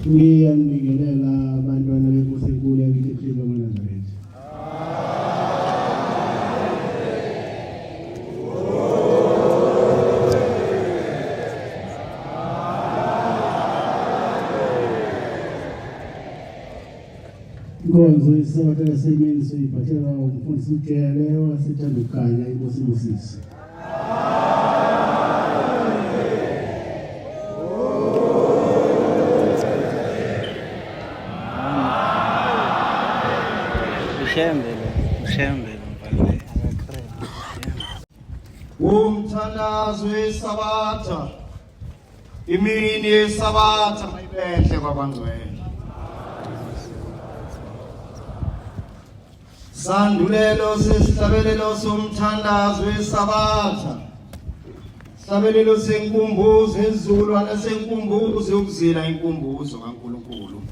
Ngiyambingelela abantwana benkosi enkulu yakithi eNazaretha. Inkonzo isabatha yasemini siyiphathela umfundisi uJele wasithanda ukukanya inkosi Moses. Ushembele mfana umthandazo wesabatha imini yesabatha mayibehle kwabangcwele sandulelo sesihlabelelo somthandazo wesabatha sihlabelelo senkumbuzo ezulwana senkumbuzo yokuzila inkumbuzo kaNkulunkulu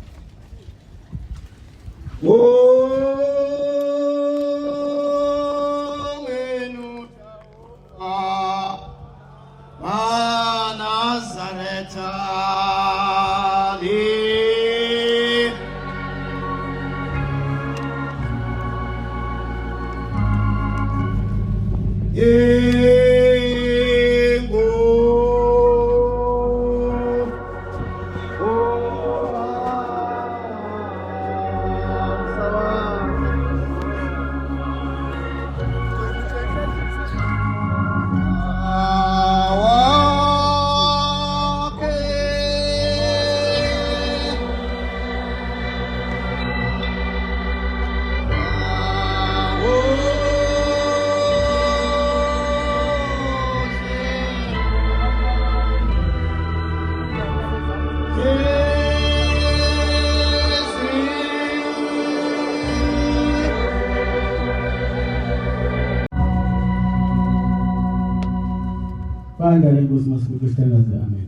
Banda lenkosi masibuke sithandaze amen.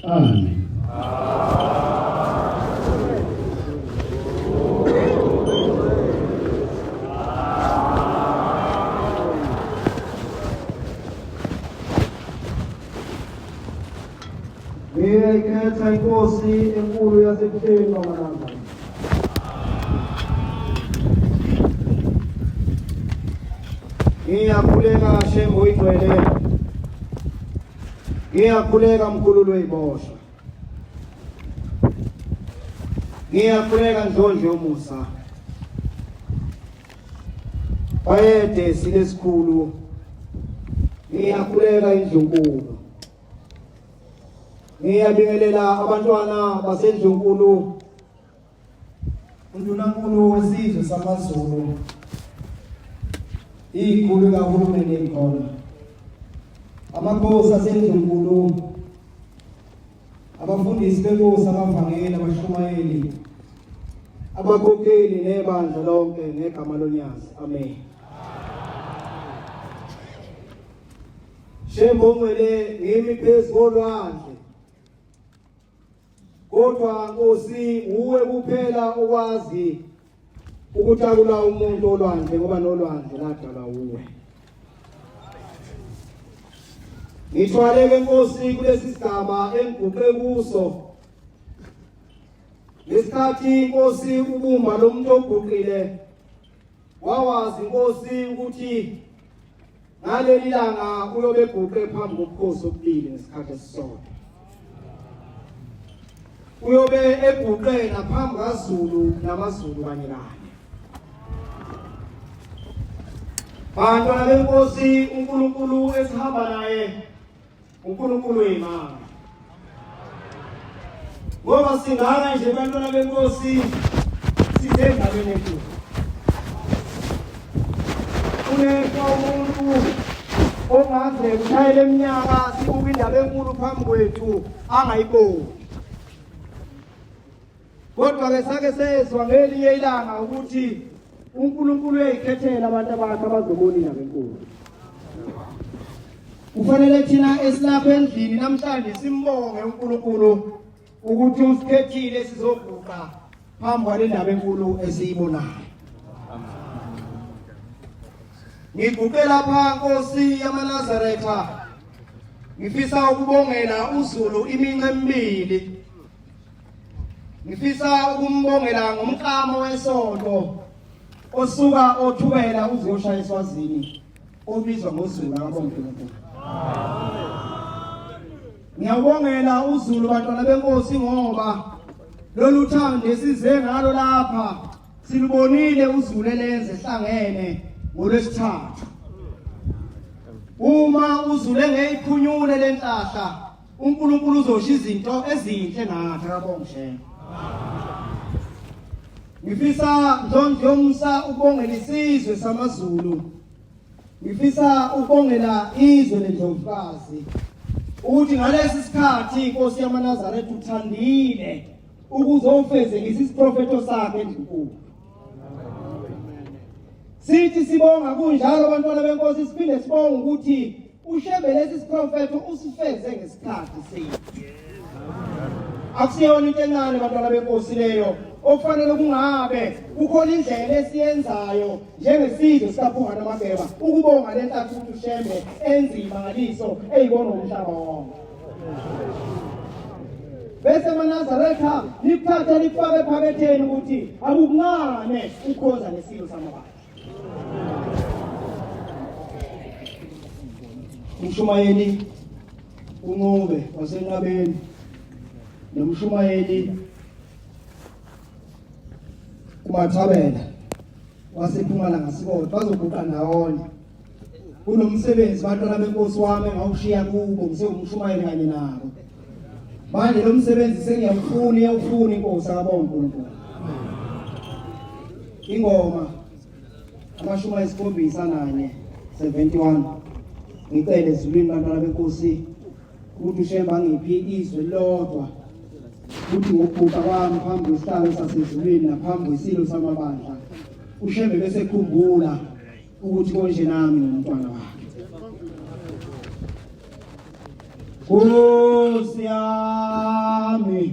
Amen. ngiyayikhetha inkosi enkulu yasebukheni kwaManamba ngiyakhuleka Shembe oyigcwele ngiyakhuleka mkhulu lweziboshwa ngiyakhuleka Ndlondlo yomusa bayede silesikhulu ngiyakhuleka indlunkulu ngiyabingelela abantwana basendlunkulu undunankulu wesizwe samaZulu ikhulu kahulumeni ikhona amakhosi asendlunkulu abafundisi benkosi abavangeli abashumayeli abakhokheli nebandla lonke ngegama lonyazi amen. Shembe ongcwele ngimi phezu kolwandle kodwa Nkosi uwe kuphela ukwazi ukutakula umuntu olwandle ngoba nolwandle ladala uwe. Ngithwaleke Nkosi kulesi sigaba engiguqe kuso ngesikhathi Nkosi ubumba lomuntu oguqile wawazi Nkosi ukuthi ngaleli langa uyobe eguqe phambi kobukhosi obubili ngesikhathi esisodwa uyobe eguqe naphambi kaZulu namaZulu kanye kanye. Bantwana benkosi uNkulunkulu esihamba naye uNkulunkulu wemanga ngoba singaka nje bantwana benkosi sithembane nethu kunekho umuntu ongaze kushayele eminyaka sibuka indaba enkulu phambi kwethu angayiboni kodwa ke sake sezwa ngelinye ilanga ukuthi uNkulunkulu uyayikhethela abantu abakhe abazobona indaba enkulu. Kufanele thina esilapha endlini namhlanje simbonge uNkulunkulu ukuthi usikhethile sizoguqa phambi kwale ndaba enkulu esiyibonayo. ngiguqe lapha Nkosi yamaNazaretha ngifisa ukubongela uZulu iminqe emibili ngifisa ukumbongela ngomklamo wesonto osuka othukela uzoshaya eSwazini obizwa ngoZulu akaBongela. Ngiyabongela uZulu bantwana benkosi ngoba lolu thando esize ngalo lapha silubonile uZulu elenze hlangene ngolwesithathu. Uma uZulu engeyikhunyule lenhlahla uNkulunkulu uzosho izinto ezinhle nathi akaBongela. Ngifisa ndlondlomsa ukubongela isizwe samaZulu. Ngifisa ukubongela izwe leNdlovukazi ukuthi ngalesi sikhathi Inkosi yamaNazaretha uthandile ukuzofezekisa isiprofeto sakhe endikulu. Sithi sibonga kunjalo bantwana benkosi siphinde sibonga ukuthi ushebe lesi siprofeto usifeze ngesikhathi sethu. Akusiyona into encane bantwana benkosi leyo okufanele kungabe kukhona indlela esiyenzayo njengesizwe sikaPhungana Mageba ukubonga lentathu ushembe enzima ngaliso eyibona umhlaba wonke. Bese amaNazaretha likuthatha likufake ephaketheni ukuthi akukuncane ukukhoza nesilo samabandla. Umshumayeli uNcube waseNqabeni nomshumayeli uMathabela wasePhumalanga Sikode bazoguqa ndawonye kunomsebenzi bantwana benkosi wami engawushiya kubo ngisengumshumayeli kanye nabo. Manje lo msebenzi sengiyawufuna Inkosi akaBongela. Ingoma amashumi ayisikhombisa nanye 71 ngicela ezulwini bantwana benkosi ukuthi ushemba ngiphi izwe lodwa ukuthi ngokubhuqa kwami phambi kwesihlalo sasezulwini naphambi kwesilo samabandla ushembe bese ekhumbula ukuthi konje nami ngumntwana wakhe. Nkosi yami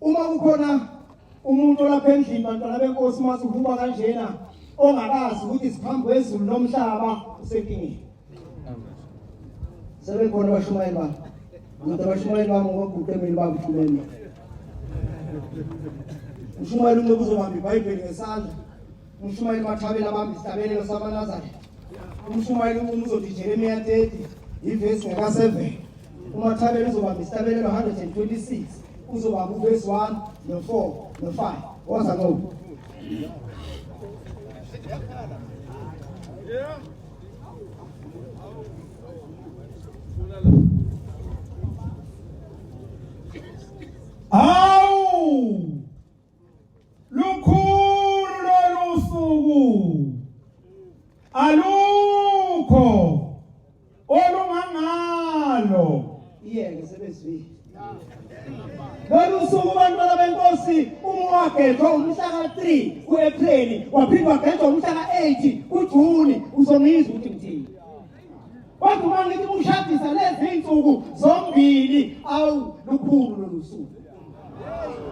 uma kukhona umuntu lapha endlini bantwana benkosi mase uvuka kanjena ongakazi ukuthi siphambi kwezulu nomhlaba usenkingeni. Sebekhona abashumayeli bami. Abantu abashumayeli bami ngokuguqe emini bakuthumela. Ushumayeli umuntu uzobamba iBhayibheli ngesandla. Umshumayeli bathabela bamba isitabelelo samaNazaretha. Umshumayeli umuntu uzothi Jeremiah 30 ivesi ngaka7. Uma thabela uzobamba isitabelelo 126 uzobamba uvesi 1 no4 no5. Waza ngoba Awu lukhulu lolusuku alukho olungangalo iyeke sebezwi lolusuku bantwana benkosi umwagethwa umhla ka3 kuApril waphindwa gethwa umhla ka8 kuJuni uzongizwa ukuthi ngithini. Kodwa uma ngithi umshadisa lezi insuku zombili awu lukhulu lolusuku.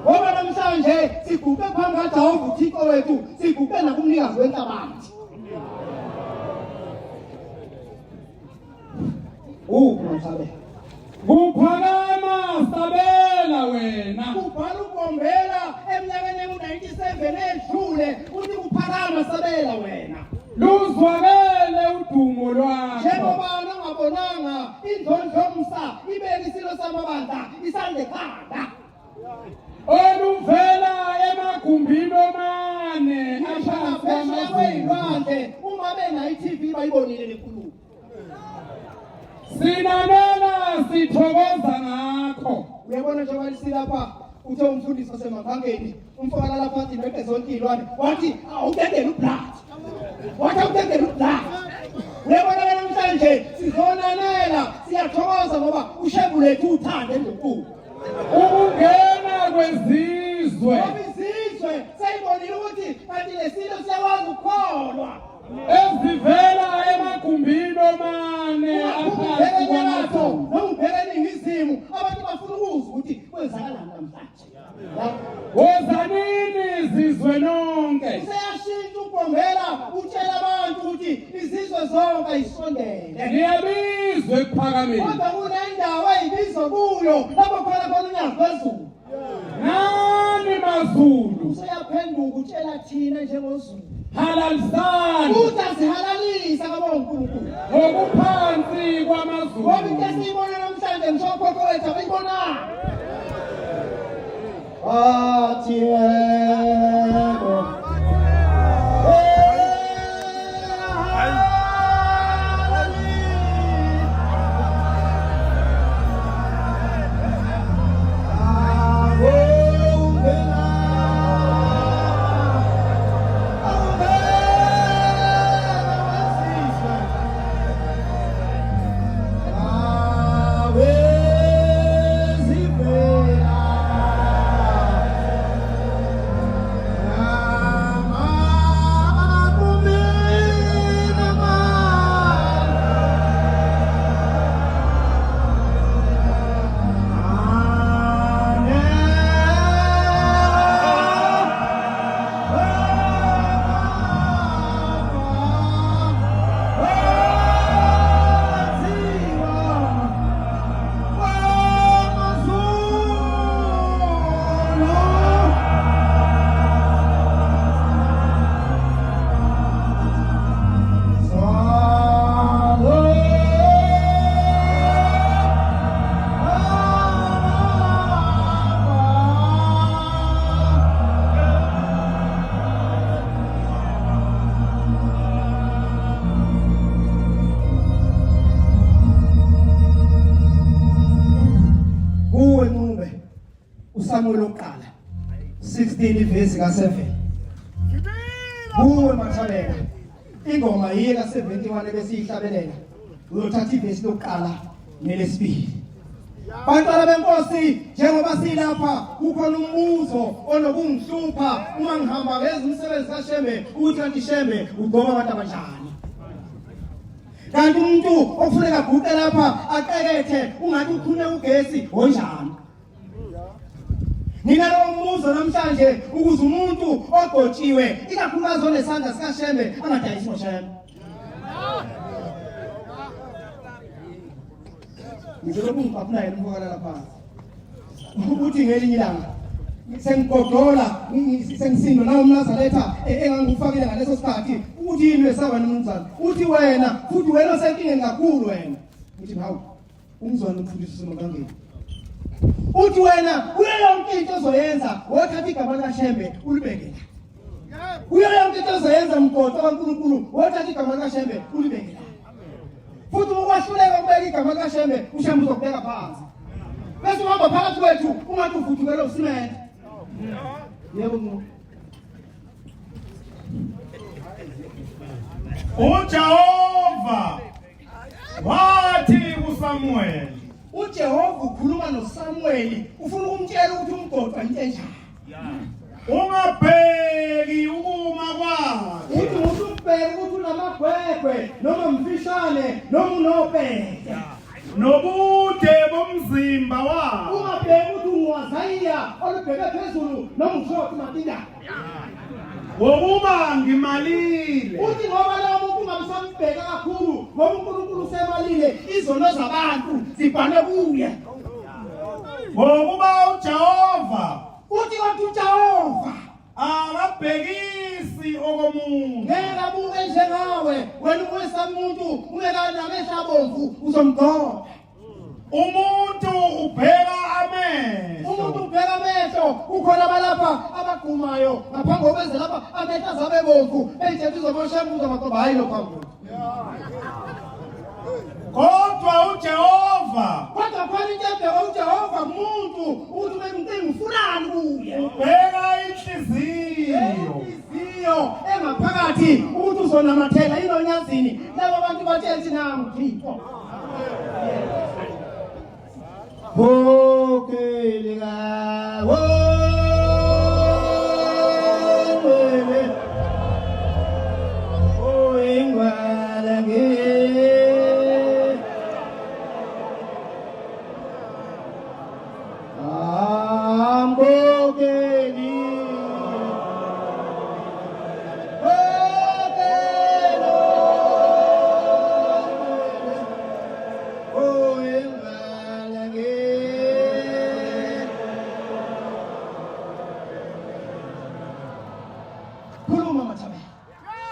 Ngoba namhlanje siguqe phambi kaJehova uThixo wethu siguqe nakumnikazi wenhlabathi. Mthabela kuphakama sabela wena kubhala ugombela eminyakeni engu97 edlule uthi kuphakama sabela wena. luzwakele udumo lwakho Njengoba ungabonanga indlondlo yomsa ibeka isilo samabandla isande ekhanda. oluvela emagumbini omane Phesheya kweyilwandle uma bena iTV bayibonile lenkulumo. sinanela sithokoza ngakho. Uyabona njengoba lisilapha uthe umfundisi wasemangangeni umfana lapha athi beke zonke izilwane wathi awudedela ublathi. Wathi awudedela ublathi. Uyabona namhlanje sizonanela siyathokoza ngoba ushebu lethu uthande enkulu. ukungena kwezizwe Izizwe sayibonile ukuthi kanti lesilo siyakwazi ukukholwa. ezivela emagumbini omane aphansi Nyakatho kwamathungo. nokubheka eningizimu abantu bafuna ukuzwa ukuthi kwenzakalani namhlanje. wozanini zizwe nonke Useyashintsha ugombela utshela abantu ukuthi izizwe zonke ayisondele. liyabizwa ekuphakameni. Kodwa kunendawo eyibizo kuyo lapho khona unyazi wezulu. nani mazulu Useyaphenduka utshela thina njengozulu halalisani ukuthi asihalalisa ngabo uNkulunkulu. ngokuphansi Ngoba into kwamazulu. esiyibona namhlanje mshokhokho wethu abayibonanga. Athi yebo. uSamuel oqala 16 ivesi ka7 kuwe Mathabela ingoma yiye ka71 ebesiyihlabelela uyothatha ivesi lokuqala nelesibili. Bantwana benkosi njengoba silapha kukhona umbuzo onokungihlupha uma ngihamba ngeza umsebenzi kaShembe ukuthi kanti Shembe ugoma abantu abanjani. Kanti umuntu ofuneka guqe lapha aqekethe ungathi ukhune ugesi onjani. Nina lo mbuzo namhlanje ukuze umuntu ogotshiwe ikakhulukazi onesandla sikaShembe angadayisi ngoShembe. Ngizolo kungiphapulayo umfokalala phansi. Ukuthi ngelinye ilanga sengigodola sengisindwa nawo umNazaretha engangifakile ngaleso sikhathi ukuthi yini lesaba nomnumzana uthi wena futhi wena osenkingeni kakhulu wena uthi hawu umzwana umfundisi uMakangeni uthi wena kuyo yonke into ozoyenza wothatha igama likaShembe ulibeke la kuyo yonke into ozoyenza mgoqo kaNkulunkulu wothatha igama likaShembe ulibeke la futhi ukwahluleka ukubeka igama likaShembe uShembe uzokubeka phansi bese uhamba phakathi kwethu ungathi uvuthukela usimende. Yebo uJehova wathi kuSamuel uJehova ukhuluma noSamuel ufuna ukumtshela ukuthi umgoqo into enjani. ungabheki ukuma kwakhe Uthi umuntu ubheke ukuthi unamagwegwe noma umfishane noma unopete nobude bomzimba wakhe ungabheki ukuthi ungwazaya olubheke phezulu noma ushoti matinda wokuba ngimalile uthi ngoba lawo umuntu ungabisamubheka kakhulu ngoba uNkulunkulu usemalile izono zabantu zibhane kuye ngokuba uJehova uthi wathi uJehova akabhekisi okomuntu ngeke abuke njengawe wena uwesamuntu ungekana amehla abomvu uzomgoba umuntu ubheka amehlo umuntu ubheka amehlo ukhona abalapha abagumayo ngaphambi kokwenza lapha amehla zabe bomvu eyithethe uzoboShembe uzomagcoba hayi lo phambili kodwa uJehova kodwa khona into ebheka uJehova kumuntu ukuthi umuntu ufunani kuye ubheka inhliziyo engaphakathi ukuthi uzonamathela inonyazini labo abantu bathethi nami Thixo Hokelika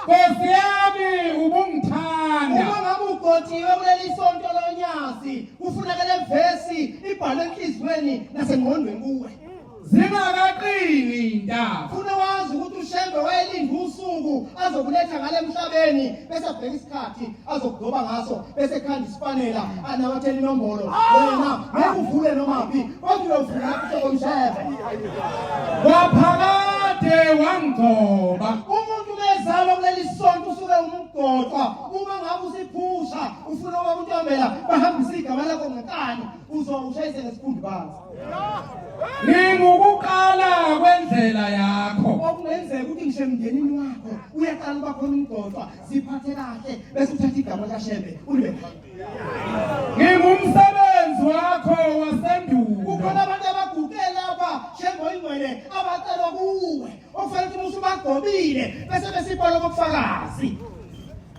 Nkosi yami ubungithanda. Uma ngabe ugotshiwe kuleli sonto lonyasi kufuneka le verse ibhalwe enhlizweni nasengqondweni kuwe. Zingakaqini indaba. Ufuna wazi ukuthi uShembe wayelinda usuku azokuletha ngale emhlabeni bese abheka isikhathi azokugoba ngaso bese ekhanda isipanela anawathela inombolo wena ngeke uvule nomaphi kodwa uyovula lapho komShembe. Waphakade wangcoba. Umuntu mezalwa kuleli sonto usuke umgoqwa uma ngabe usiphusha ufuna ukuntombela bahambisa igama lakho ngenkani uzoshayise ngesikhumbi phansi. Ningukuqala kwendlela yakho. Okungenzeka ukuthi ngisho emndenini wakho uyaqala uba khona umgoqwa ziphathe kahle bese uthatha igama likaShembe ulibeke. Ngingumsebenzi wakho wasendulo. Kukhona abantu abaguqe lapha Shembe oyingcwele abacelwa kuwe okufanele ukuthi musu bagobile bese besibhala ngobufakazi.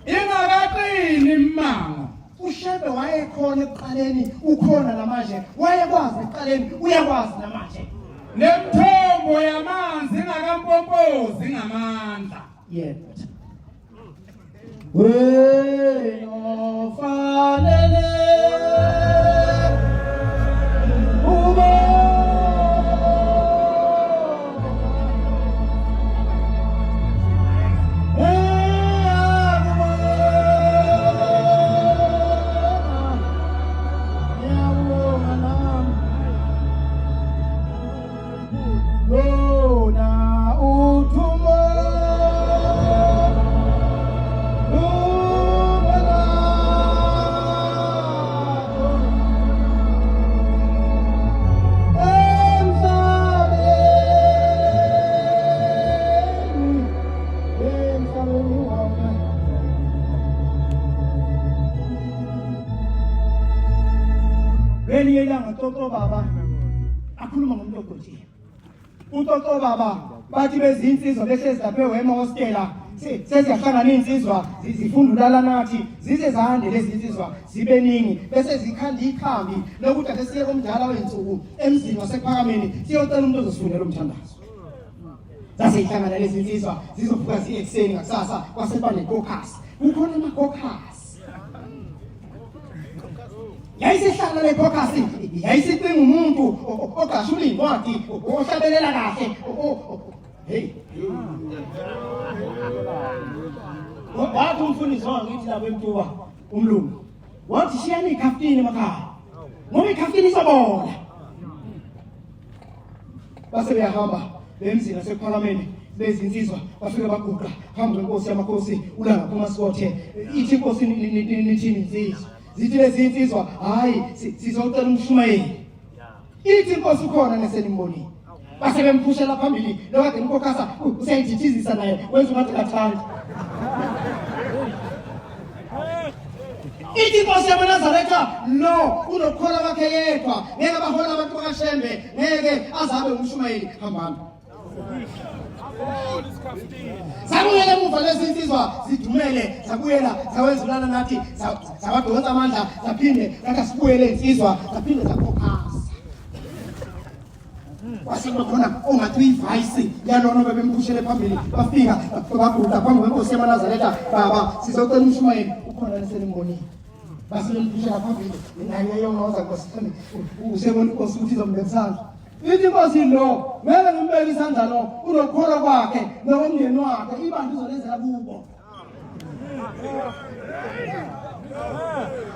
Ingakaqini imanga. uShembe wayekhona ekuqaleni ukhona namanje wayekwazi ekuqaleni uyakwazi namanje Nemthombo yamanzi ingakampompozi ngamandla. yebo wena fanele Baba akhuluma ngomuntu ogotshiwe uToto baba bathi bezinsizwa behlezi lapha eWema hostela seziyahlangana insizwa zifundulala nathi zize zande lezi insizwa zibeningi bese zikhanda ikhambi lokuthi ake siye komdala wensuku emzini wasePhakameni siyocela umuntu ozosifundela umthandazo. Zaseyihlangana lezi insizwa zizovuka ziyekuseni ngakusasa kwaseba nekokhasi. Kukhona amakokhasi. Yayisihlangana lekokhasi yayisicinga umuntu ogashula incwadi ohlabelela kahle. Hey. Wathi umfundisi wangithi lapho eMtuba umlungu. Wathi shiyani ikhaftini emakhaya. Ngoba ikhaftini isobona. Base beyahamba bemzini wasePhakameni lezi insizwa bafika baguqa phambi kwenkosi yamakhosi ulanga kuMasikothe. Ithi inkosi nithini insizwa. Zithi lezi insizwa hayi sizocela umshumayeli. Ithi inkosi ukhona nesenimbonile. Base bemphushela phambili lo kade umkhokhasa usayidithizisa naye wenza ungathi kathanda. Ithi inkosi yabeNazaretha no unokukhola kwakhe yedwa ngeke bahola abantu bakaShembe ngeke azabe umshumayeli hambani. Sabuyela emuva lezi insizwa zidumele zabuyela zawezulana nathi zabadonsa amandla zaphinde zakasibuyele insizwa zaphinde zakhokhasa. Kwasekuba khona ongathi uyivice yalona bebemkhushele phambili bafika baguqa phambi kwenkosi yabeNazaretha baba sizocela umshumayeli ukhona lesenimbonile. Base bemkhushela phambili naye yongoza nkosi usebona inkosi ukuthi izombenza. Ithi inkosi lo mele ngimbeke isandla lo unokukhola kwakhe nomndeni wakhe ibandla izolenzela kubo.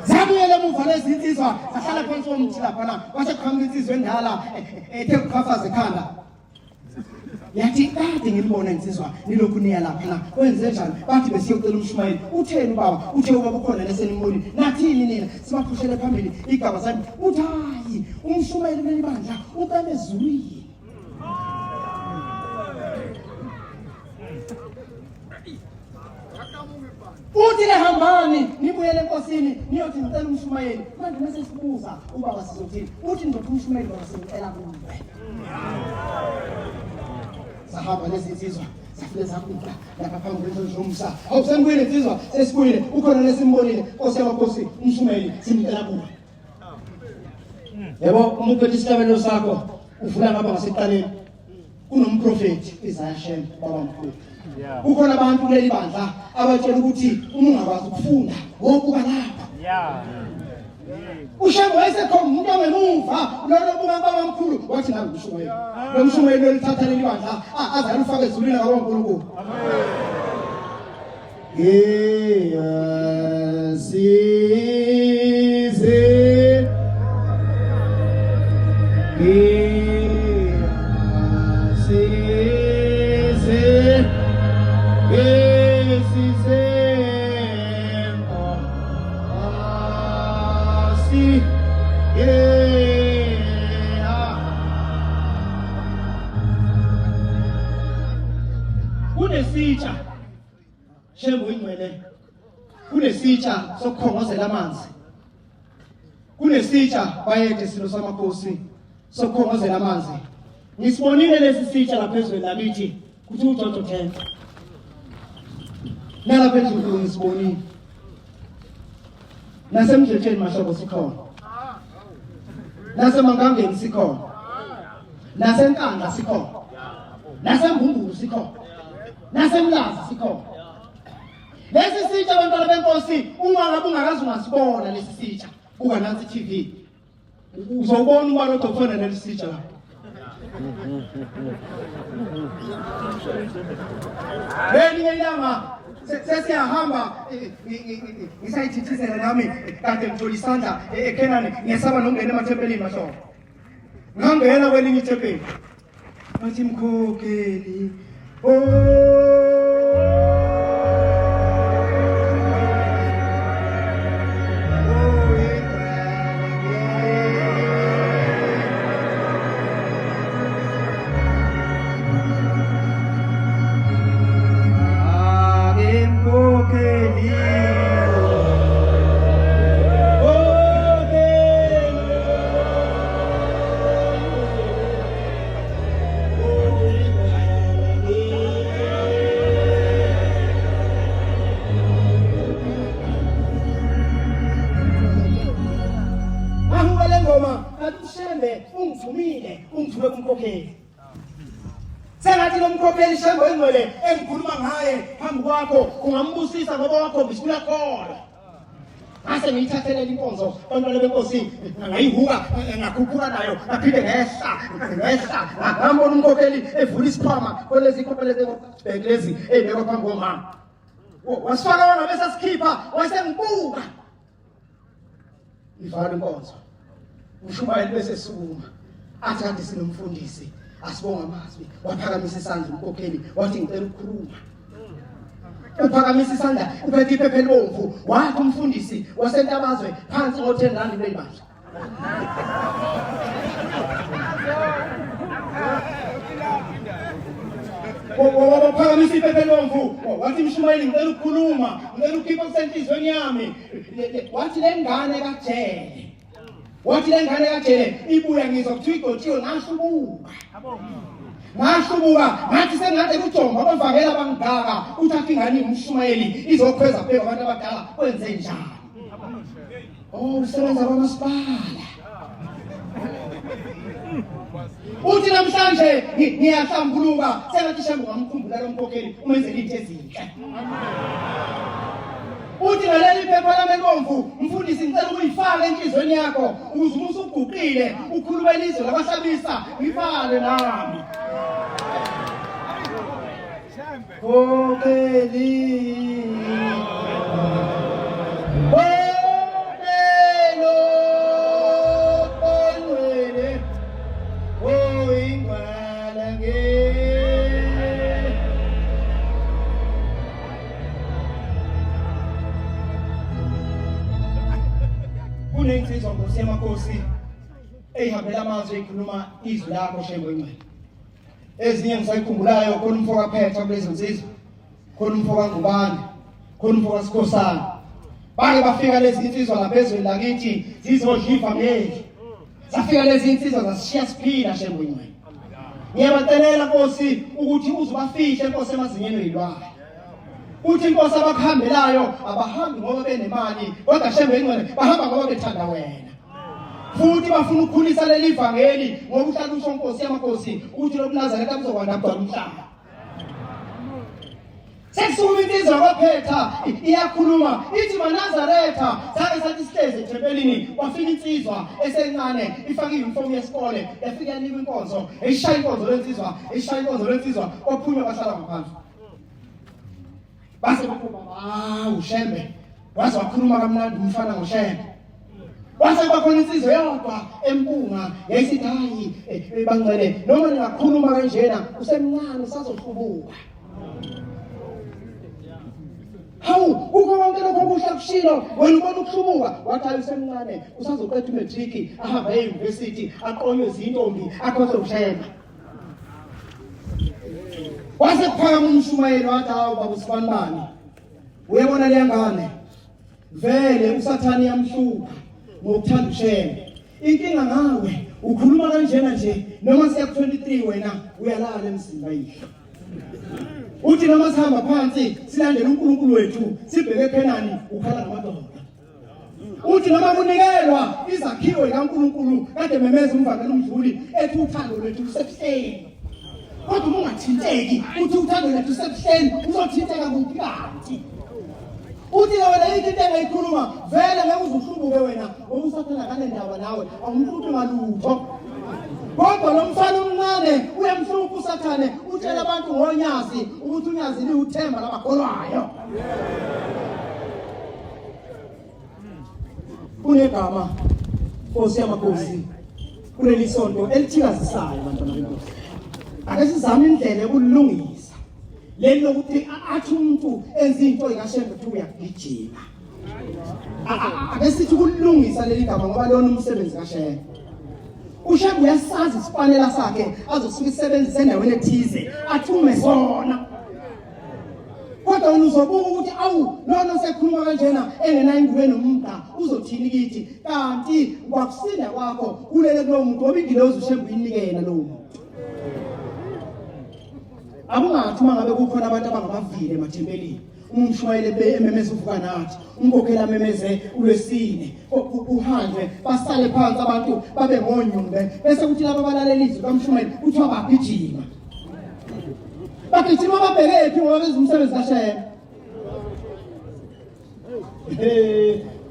Zabuyela emuva lezi insizwa zahlala phansi komthi laphana kwase kuqhamuka insizwa endala ethe ukuqhafaza ekhanda. Yathi kade ngilibona insizwa nilokhu niya laphana wenze njani bathi besiyocela umshumayeli. Utheni baba? Uthe ubaba ukhona lesenimbonile. Nathini nina sibaphushele phambili igaba zami. Uthi hayi umshumayeli welibandla uqale ezulwini. Uthi lehambani nibuyele enkosini niyothi ngicela umshumayeli. Manje mase sibuza ubaba sizothini. Uthi ndothi umshumayeli wasicela kuwe. Sahamba lezi insizwa zafike zaguqa lapha phambi kwendlomsa. Awusembuyile insizwa sesibuyile ukhona lesimbonile Nkosi yamakhosi umshumayeli simcela kuwe. Yebo umuntu wesihlabelo sakho uvula ngapha ngaseqaleni kunomprofeti Isaiah Shembe baba mkhulu. Kukhona abantu kuleli bandla abatshela ukuthi uma ungakwazi ukufunda wokuba lapha. Ushembe wayesekhona umuntu ongemuva lolo buka baba mkhulu wathi nawe umshumayeli. Lo mshumayeli olithatha leli bandla azalufaka ezulwini kaNkulunkulu. Kunesitsha Shembe uyingcwele. Kunesitsha sokukhongozela amanzi. Kunesitsha bayethe silo samakhosi sokukhongozela amanzi. Ngisibonile lesi sitsha laphezulu labithi kuthi uJojo 10. Nalapha ezulu ngisibonile. Nasemdletsheni mashoko sikhona. Nasemangangeni sikhona. Nasenkandla sikhona. Nasembumbulu sikhona. Nasemlazi sikhona. Lesi sitsha abantwana benkosi uma ngabe ungakazi ungasibona lesi sitsha uba nansi TV. Uzobona ubani odokufana lesi sitsha la. Beni ngelanga sesiyahamba ngisayithithizela nami kade ngithola isandla eKenani ngesaba nongena emathempelini mashoko. Ngangena kwelinye ithempeli. Bathi mkhokheli ngithuke kumkhokheli sengathi lo mkhokheli Shembe engcwele engikhuluma ngaye phambi kwakho ungambusisa ngoba wakhombisa uyakhona ase ngiyithathele inkonzo abantwana benkosi ngayihuka ngakhuphuka nayo ngaphinde ngehla ngambona umkhokheli evula isikhwama kwelezi ikhophele lezi ebekwa phambi komama wasifaka wona bese sikhipha wasengibuka ivala inkonzo ushumayeli bese sukuma athi kanti sinomfundisi asibonga amazwi waphakamisa isandla umkhokheli wathi ngicela ukukhuluma uphakamisa isandla uphethe iphepha elibomvu wathi umfundisi wasentabazwe phansi ngo10 rand lebandla waphakamisa iphepha elibomvu wathi mshumayeli ngicela ukukhuluma ngicela ukukhipha kusenhlizweni yami wathi lengane kajele ibuya ngizwa kuthiwa igotshiwe ngashubuka ngathi sengathi kujonga abavangela bangaka uthi athi ingane umshumayeli izokhweza phela abantu abadala kwenze njani usebenza kwamasipala uthi namhlanje ngiyahlambuluka sengathi Shembe ngamkhumbula lo mkhokheli umenzele into ezinhle uthi ngaleli phepha lami elibomvu mfundisi ngicela ukuyifaka enhlizweni yakho ukuze uma usuguqile ukhuluma ilizwi labahlabisa ngifale nami Mkhokheli Kunezinsizwa Nkosi yamakhosi ehambela amazwi ekhuluma izwi lakho Shembe engcwele ezinye ngisayikhumbulayo khona umfo kaPhetha kulezi nsizwa khona umfo kaNgubane khona umfo kaSikhosana bake bafika lezi insizwa ngaphezulu lakithi zizodliva meli zafika lezi insizwa zasishiya siphila Shembe engcwele ngiyabacelela Nkosi ukuthi uzubafihle Nkosi emazinyeni oyilwayo uthi inkosi abakuhambelayo abahambi ngoba benemali kodwa Shembe engcwele bahamba ngoba bethanda wena futhi bafuna ukukhulisa leli ivangeli ngoba uhlala usho Nkosi yamakhosi uthi lo Nazareth abuzokwanda abudala umhlaba sesisuka insizwa kaPhetha iyakhuluma ithi maNazaretha sake sathi sihleze ethempelini wafika insizwa esencane ifake uniform yesikole yafika niwe inkonzo eyishaya inkonzo lensizwa ophunywa bahlala ngaphansi base bakhuluma uShembe waze wakhuluma kamnandi umfana ngoShembe wase bakhona insizwe yodwa empunga yayisithi hayi bangcele noma ningakhuluma kanjena usemncane sazohlubuka hawu kukho konke lokho kuhle kushilo wena ubona ukuhlubuka wathi usemncane usazoqeda imatric ahamba euniversity aqonywe izintombi akhothe uShembe wase kuphakama umshumayeli wathi hawu baba usifanibani uyabona le ngane vele usathani yamhluka ngokuthanda uShembe inkinga ngawe ukhuluma kanjena nje noma siya ku23 wena uyalala emzimba yihlo uthi noma sihamba phansi silandela uNkulunkulu wethu sibheke phenani ukhala ngamadoda uthi noma kunikelwa izakhiwo zikaNkulunkulu kade memeza umvangeli umdluli ethi uthando lwethu lusebuhleni kodwa ungathinteki uthi uthando lwethu lusebuhleni uzothinteka kuphi kanti uthi wena into engayikhuluma vele ngeke uzuhlubuke wena ngoba usathana kale ndaba nawe awumhluphi ngalutho kodwa lo mfana omncane uyamhlupha usathane utshela abantu ngonyazi ukuthi unyazi liuthemba labakholwayo kunegama Nkosi yamakhosi kuleli sonto elithikazisayo bantwana benkosi ake sizame indlela yokulungisa leli lokuthi athi umuntu enza into ikaShembe kuthi uyagijima ake sithi ukulungisa leli gama ngoba lona umsebenzi kaShembe uShembe uyasazi isipanela sakhe azosuka isebenzise endaweni ethize athume sona kodwa wena uzobuka ukuthi awu lona sekhuluma kanjena engena ingube nomda uzothini kithi kanti kwakusinda kwakho kulele kulo muntu obigilozi uShembe uyinikela lo muntu abungathi mangabe kukhona abantu abangabavile emathempelini umshwayele ememeza uvuka nathi umkokhela memeze ulwesine uhanjwe basale phansi abantu babe ngonyumbe bese kuthi laba balalela izwi kamshumele kuthiwa bagijima babheke phi ngoba benza umsebenzi kaShembe.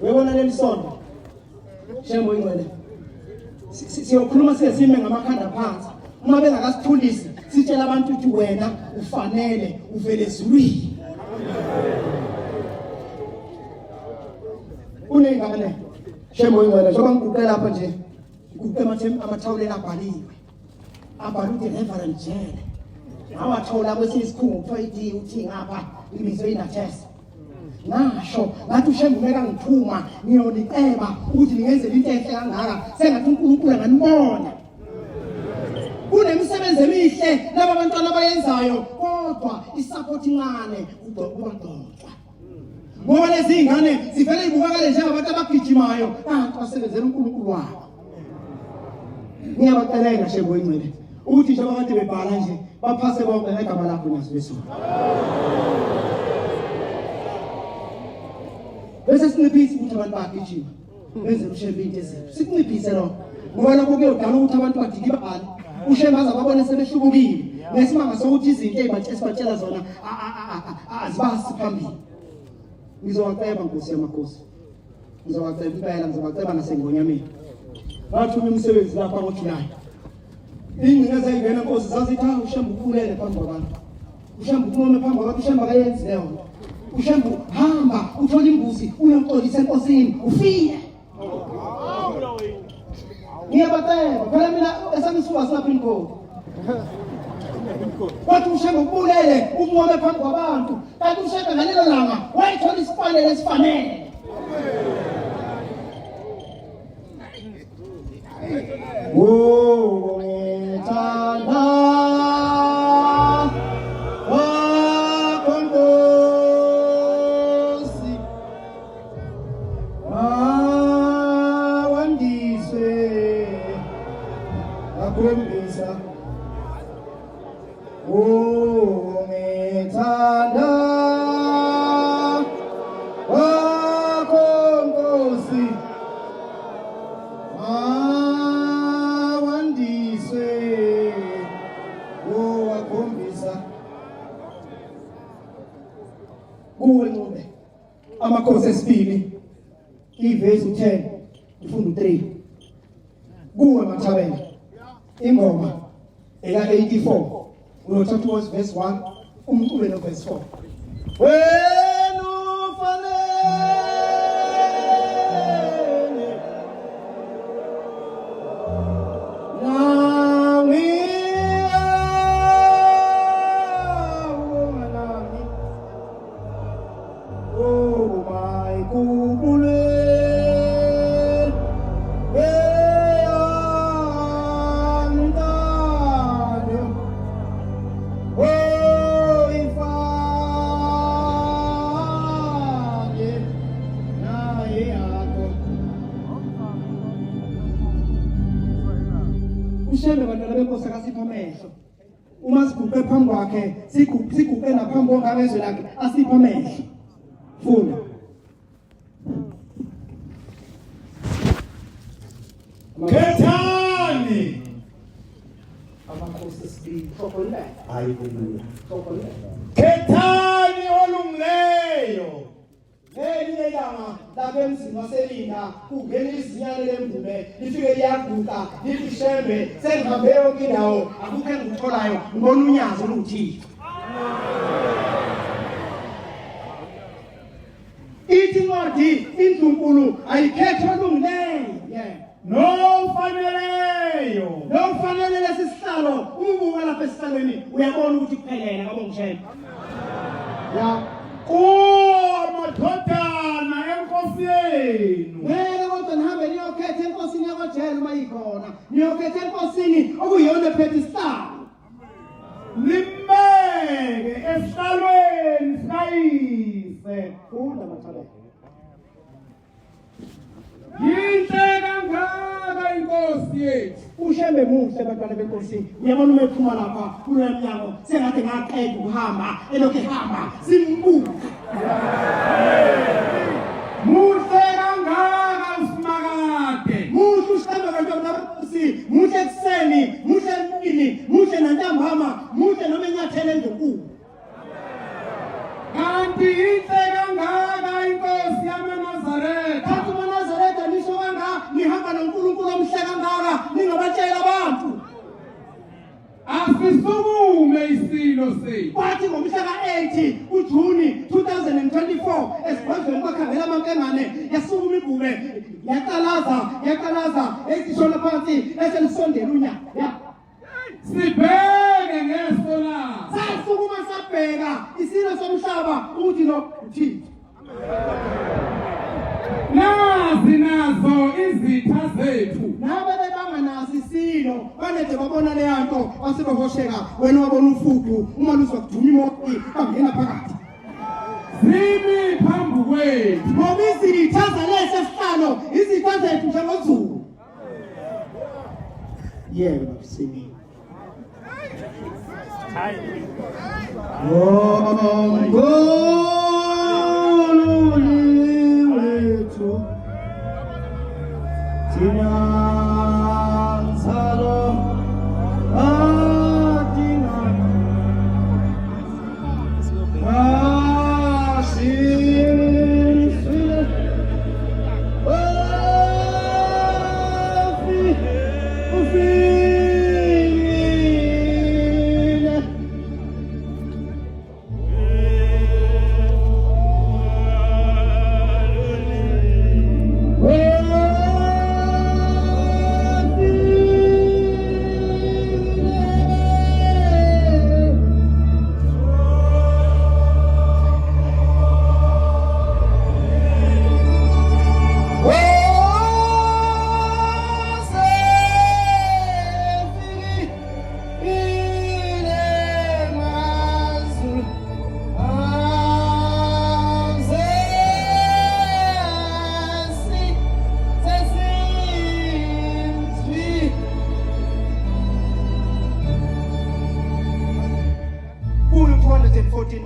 Webona leli sonto Shembe ingcwele siyokhuluma sesime ngamakhanda phansi uma bengakasithulisi sitshela abantu ukuthi wena ufanele uvele ezulwini. Unengane Shembe ingcwele njengoba ngiguqe lapha nje ngiguqe amathawuleni abhaliwe abhalwe ukuthi Reverend Jele awathola kwesinye isikhungo kuthiwa ithi uthi ngapha imizwe inathesa ngasho ngathi uShembe umeka ngiphuma ngiyoniceba ukuthi ningenzele into enhle kangaka sengathi uNkulunkulu anganibona kunemisebenzi emihle laba bantwana abayenzayo kodwa isupport incane kubadontswa ngoba lezi ingane zivele ibukakale njengabantu abagijimayo kanti basebenzela uNkulunkulu wabo. Ngiyabacelela Shembe ingcwele ukuthi nje abakade bebhala nje baphase bonke ngegama lakho nasibesona. Bese siniphisi ukuthi abantu bagijima benze uShembe into ezinto sikunciphise lo ngoba lokho kuyodala ukuthi abantu badikibale uShembe azababone sebehlubukile ngesimanga sokuthi izinto esibatshela zona azibasi phambili. Ngizowaceba Nkosi yamakhosi ngizowaceba impela ngizowaceba nasengonyameni bathuma umsebenzi lapha ngoJulayi ingcina zayingena Nkosi zazithi uShembe ukhulele phambi kwabantu uShembe uphuma phambi kwabantu uShembe akayenzi leyo uShembe hamba uthola imbuzi uyamxolisa enkosini ufike. Ngiyabacela phela mina esamisuka Supreme Court kwathi uShembe ubulele umnqobe phambi kwabantu kanti uShembe ngalelo langa wayithola isifanele esifanele. Ngithanda Amakhosi esibili ivesi 10 ifundo 3 kuwe Mathabela ingoma eka 84 unothatha verse 1 umcube no verse 4 wena ufanele uShembe bantwana benkosi akasipha amehlo uma siguqe phambi kwakhe siguqe naphambi kwabezwe lakhe asipha amehlo. Funda Khethani amakhosi esibili sokolela haleluya sokolela khethani olungileyo Ngelinye ilanga lapha emzini waseLinda kungena izinyane lemvume lifike liyaguqa lithi Shembe sengihambe yonke indawo akukho engikutholayo ngibona unyazo oluthile. Ithi incwadi indlunkulu ayikhethe olungileyo nofanele lesisihlalo ubuka lapha esihlalweni uyabona ukuthi kuphelele ngabo Shembe ya amadodana enkosi yenu ngeke kodwa nihambe niyokhetha enkosini yakwaJele uma ikhona niyokhetha enkosini okuyiyona ephethe isihlalo limbeke esihlalweni sayise funda Mathabela yinhle kangaka inkosi inkosi yethu. Ushembe muhle bantwana benkosi. Uyabona uma ephuma lapha kulo emnyango sengathi ngaqeda ukuhamba elokhu ehamba simbuka. Muhle kangaka uSimakade. Muhle ushembe bantwana benkosi. Muhle ekseni, muhle emini, muhle nantambama, muhle noma enyathele endlunkulu. Kanti inhle kangaka inkosi yamaNazaretha. Kanti uMaNazaretha nisho kanga nihamba noNkulunkulu omhle kangaka ningabatshela abantu. Asisukume isilo sethu. Kwathi ngomhla ka-8 uJuni 2024 esibhedlela kwakhangela amankengane yasukuma ibhube yaqalaza esishona phansi eselisondela unyaka. Sibheke ngeso laso. Sasukuma sabheka isilo somhlaba ukuthi lo uthini. Nazi nazo izitha zethu. Nabe bebanganazi isilo banede babona le nto wasebehosheka wena wabona ufudu uma luzwa kuduma imoto bangena phakathi. Zimi phambi kwethu. Ngoba izitha zalesi esihlalo izitha zethu njengozulu. Yebo babisini. Wethu Tina Salo Adina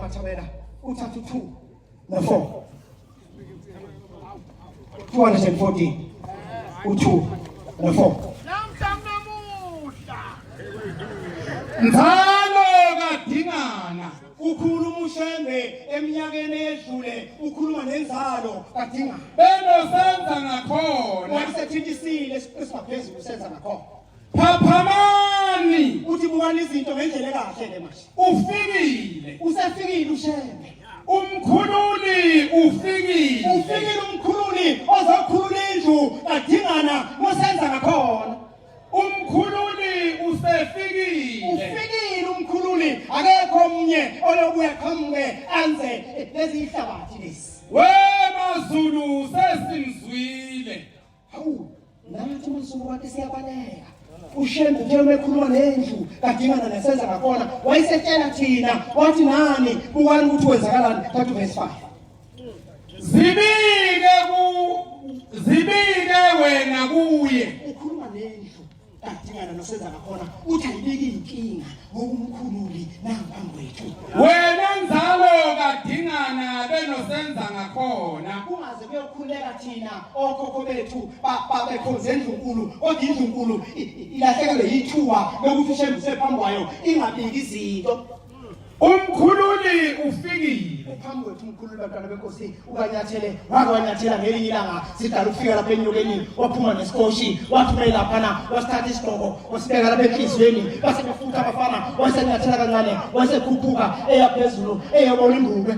Mathabela uthatha 2 no4 214 u2 no4 Njalo kadingana. ukhuluma ushembe eminyakeni edlule ukhuluma nenzalo kadingana Benosenza ngakhona. wayesethithisile esiphezulu senza ngakhona Phaphamani. uthi bukani izinto ngendlela ekahle le manje Ufikile. usefikile ushembe Umkhululi ufikile. ufikile umkhululi ozokhulula indlu kadingana mosenza ngakhona Umkhululi usefikile. ufikile umkhululi akekho omnye olobuya qhamuke anze lezi ihlabathi lesi WeMaZulu sesimzwile. hawu nathi umsuku wakhe siyabaleka ushembe nje umekhuluma nendlu kadingana nesenza ngakhona wayisetshela thina wathi nani bukani ukuthi wenzakalani thathu verse 5 Zibike wena kuye. ukhuluma nendlu kadingana nosenza ngakhona uthi ayibiki inkinga ngokumkhululi nangambethu Wena nzalo kadingana benosenza ngakhona. kungaze kuyokhuleka thina okhokho bethu babekhonza endlunkulu kodwa indlunkulu ilahlekelwe yithuba lokuthi ushembe sephambi kwayo ingabiki izinto Umkhululi ufikile. phambi kwethu umkhululi bantwana benkosi ukanyathele wanyathela ngelinye ilanga sidala ukufika lapha enyokeni waphuma nesikhoshi wathumela laphana wasithatha isigqoko wasibeka lapha enhliziyweni base befutha abafana wasenyathela kancane wasekhuphuka eyaphezulu eyabona ingube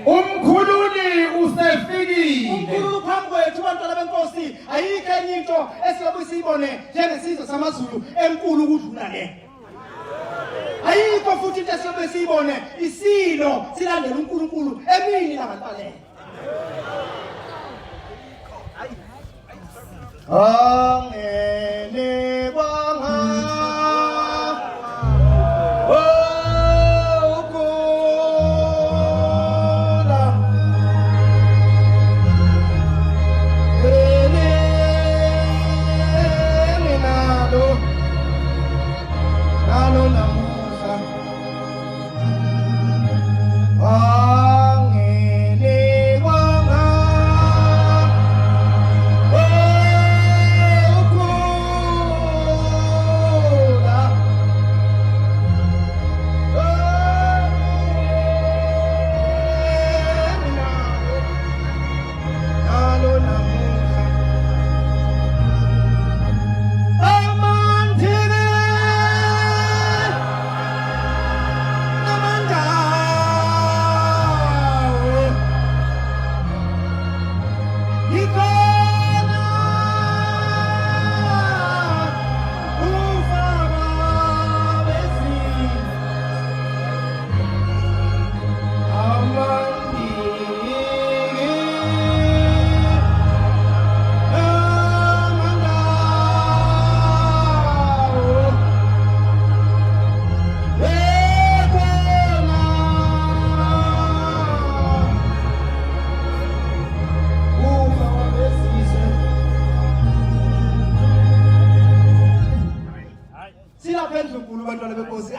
Umkhululi usefikile. umkhululi phambi kwethu bantwana benkosi ayikho enye into esilobu siyibone njengesizwe samaZulu enkulu ukudlula le ayikho futhi into esilobu siyibone isilo silandela uNkulunkulu emini labantaleni angene kwanga Hey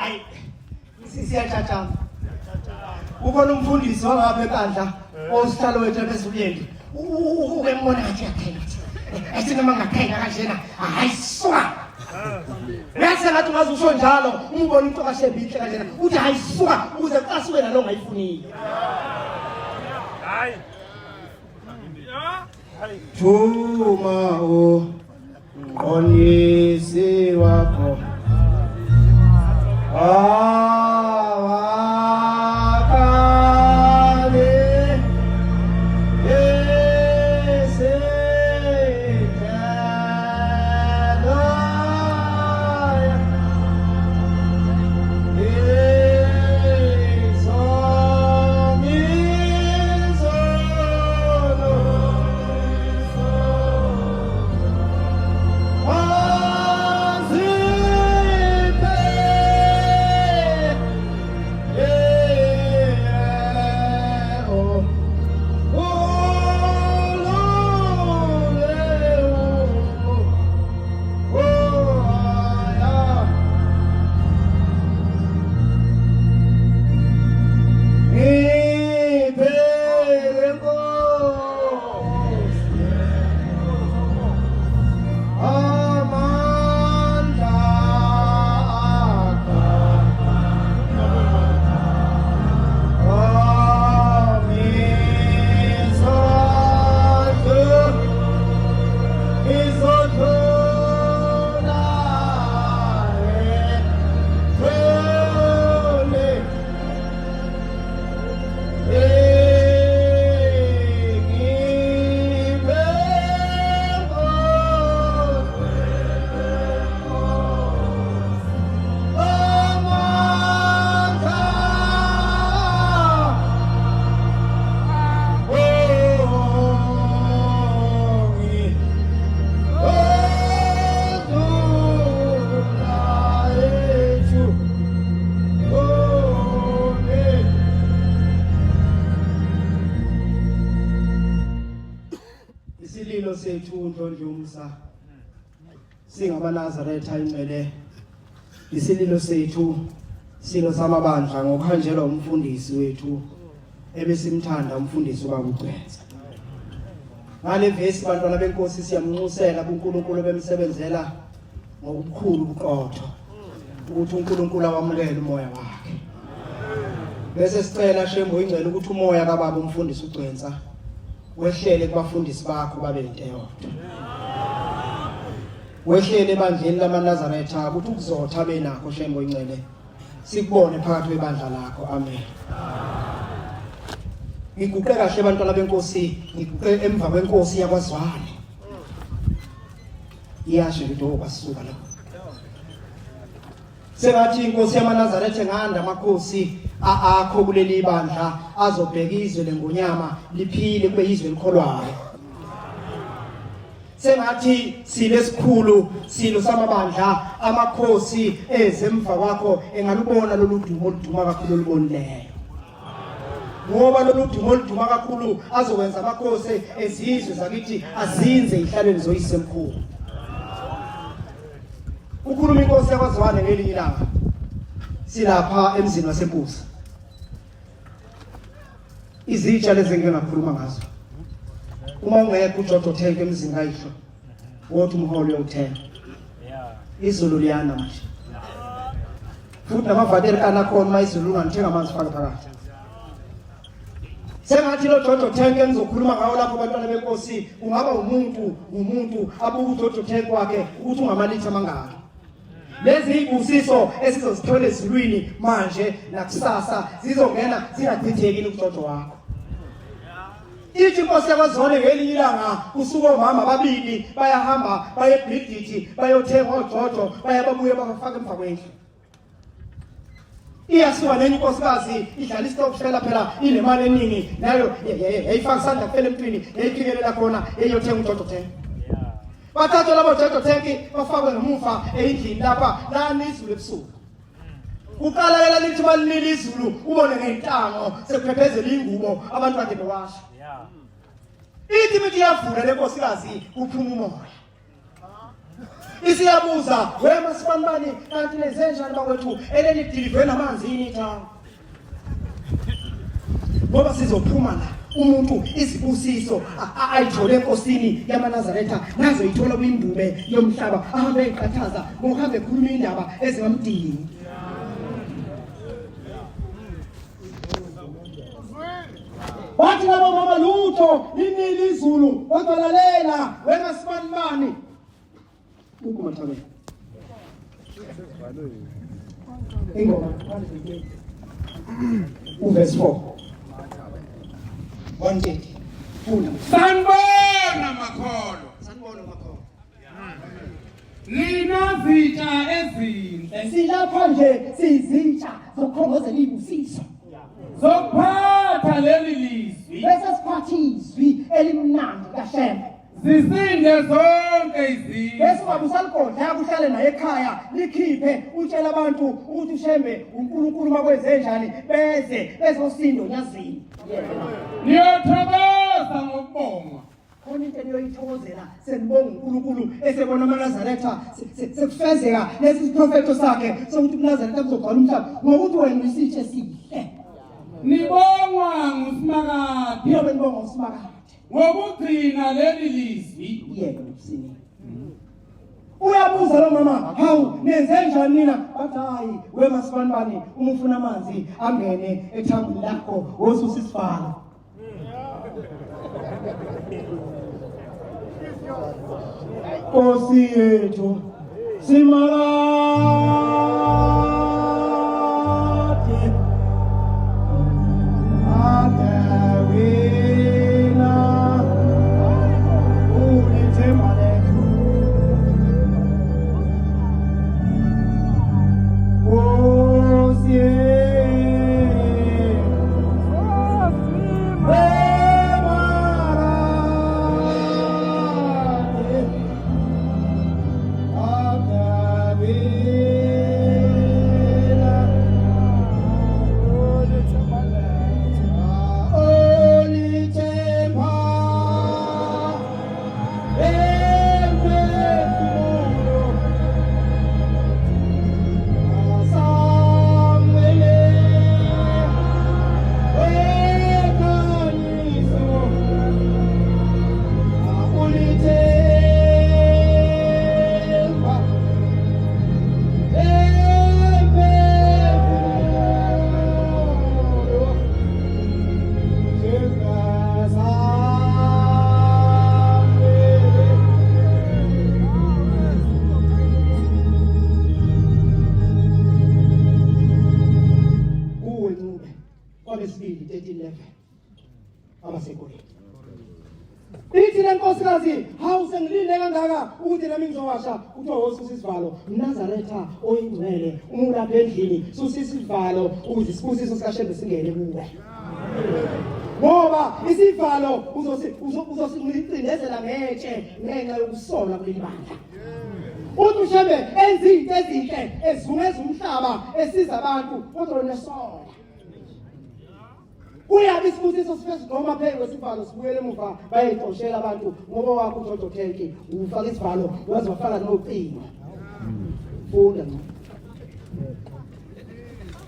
hayi siyachacha ukhona umfundisi wangapha enkandla osihlalo wethu ephezulweni ubembona nje yakhela athi noma ngakhela kanjena hayi suka bese ngathi ngazusho njalo umbona into kashebhihle kanjena uthi hayi suka ukuze aqasuke nalo ngayifunile hayi Thuma o onisi wakho sethu ndlondlumsa singabanazaretha ingcwele isililo sethu silo samabandla ngokuhanjelwa umfundisi wethu ebesimthanda umfundisi ubakucwenza ngale vesi bantwana benkosi siyamnxusela kuNkulunkulu bemsebenzela ngokukhulu ubuqotho ukuthi uNkulunkulu awamukele umoya wakhe bese sicela shembo ingcwele ukuthi umoya kaBaba umfundisi ucwenza wehlele kubafundisi bakho babe inteyodwa wehlele ebandleni lamaNazaretha ukuthi ukuzotha benakho shembo ingcwele sikubone phakathi kwebandla lakho amen ngiguqe kahle abantwana benkosi ngiguqe emva kwenkosi yakwaZwane iyasho into okwasuka la sengathi inkosi yamaNazaretha nganda amakhosi akho kuleli bandla azobheka izwe lengonyama liphile kube izwe elikholwayo sengathi silesikhulu silo samabandla amakhosi ezemva kwakho engalubona lolu dumo oluduma kakhulu olubonileyo ngoba lolu dumo oluduma kakhulu azokwenza amakhosi ezizwe zakithi azinze ihlalweni zoyisemkhulu ukhuluma inkosi yakwaZwane ngelinye ilanga silapha emzini waseMpuza izitsha lezi ngingakhuluma ngazo uma ungekho uJojo Thenke emzini kayihlo wothi umholo uyothenga izulu liyana manje futhi namavateri kanakhona mayizulu ungangithenga amanzi faka phakathi sengathi lo Jojo Thenke engizokhuluma ngawo lapho abantwana benkosi kungaba umuntu abuka uJojo Thenke wakhe ukuthi ungamalitha mangaka lezi ibusiso esizozithola ezulwini manje nakusasa zizongena zingaditheki kuJojo wakho ithi inkosi yakwaZwane ngelinye ilanga usuka omama ababili bayahamba baye eBridget bayothenga oJojo bayababuye bafaka emva kwendlu iyasuka nenye inkosikazi idlala istokfela phela inemali eningi nayo yayifaka isandla kuphela emntwini yayiphikelela khona eyothenga uJojo Thenke bathatha labo Jojo Thenke bafakwe ngemuva endlini lapha lana izulu ebusuku uqala yela lithi balinile izulu ubone ngentango sekuphephezela ingubo abantu kade bewasha ithi mithi yavula lenkosikazi uphuma umoya isiyabuza wema sibanibani kanti nezenjani bakwethu eleni deliver namanzi yini cha ngoba sizophuma la umuntu izibusiso ayithole enkosini yamaNazaretha nazo yithola kwindume yomhlaba ahambe eqhathaza ngokuhambe ekhuluma indaba ezingamdingi bathi labo mama lutho linili izulu kodwa lalela wena sibanibani ukumathamela ingoma uverse 4 1:30 funda sanibona makholo sanibona makhona ninazitsha ezinhle silapha nje sizitsha zokukhongozela ibusiso zokuphatha leli lizwi bese siphathizwi elimnandi kaShem zisinde zonke izizwe bese wabusaligodla yakuhlale naye ekhaya likhiphe utshela abantu ukuthi uShembe uNkulunkulu makwenzenjani bezosindo nyazini niyothokoza ngokubonga khona into eniyoyithokozela senibonga uNkulunkulu esebona amaNazaretha sekufezeka lesi siprofeto sakhe sokuthi uNazaretha uzogcwala umhlaba ngokuthi wena uyisitshe sihle nibongwa nguSimakade yiyo benibonga uSimakade ngokugcina leli lizwi yena usini uyabuza lo mama hawu nenzenjani nina bathi hayi wema sibanibani uma ufuna amanzi angene ethangini lakho wosusa isivalo Nkosi yethu Simakade Adawina ulithemba lethu Nkosi Nkosikazi hawu sengilinde kangaka ukuthi nami ngizowasha uthiwa wosusa isivalo uNazaretha oyingcwele umuntu lapha endlini susa isivalo ukuze isibusiso sikaShembe singene kuwe ngoba isivalo uzosicindezela ngetshe ngenxa yokusola kuleli bandla uthi uShembe enza izinto ezinhle ezungeza umhlaba esiza abantu kodwa nesola uyabe isibusiso sifezigqoma phezu kwesivalo sibuyele emuva bayexoshela abantu ngoba wakho uJojo Thenki ufaka isivalo waze wafaka nocingo funda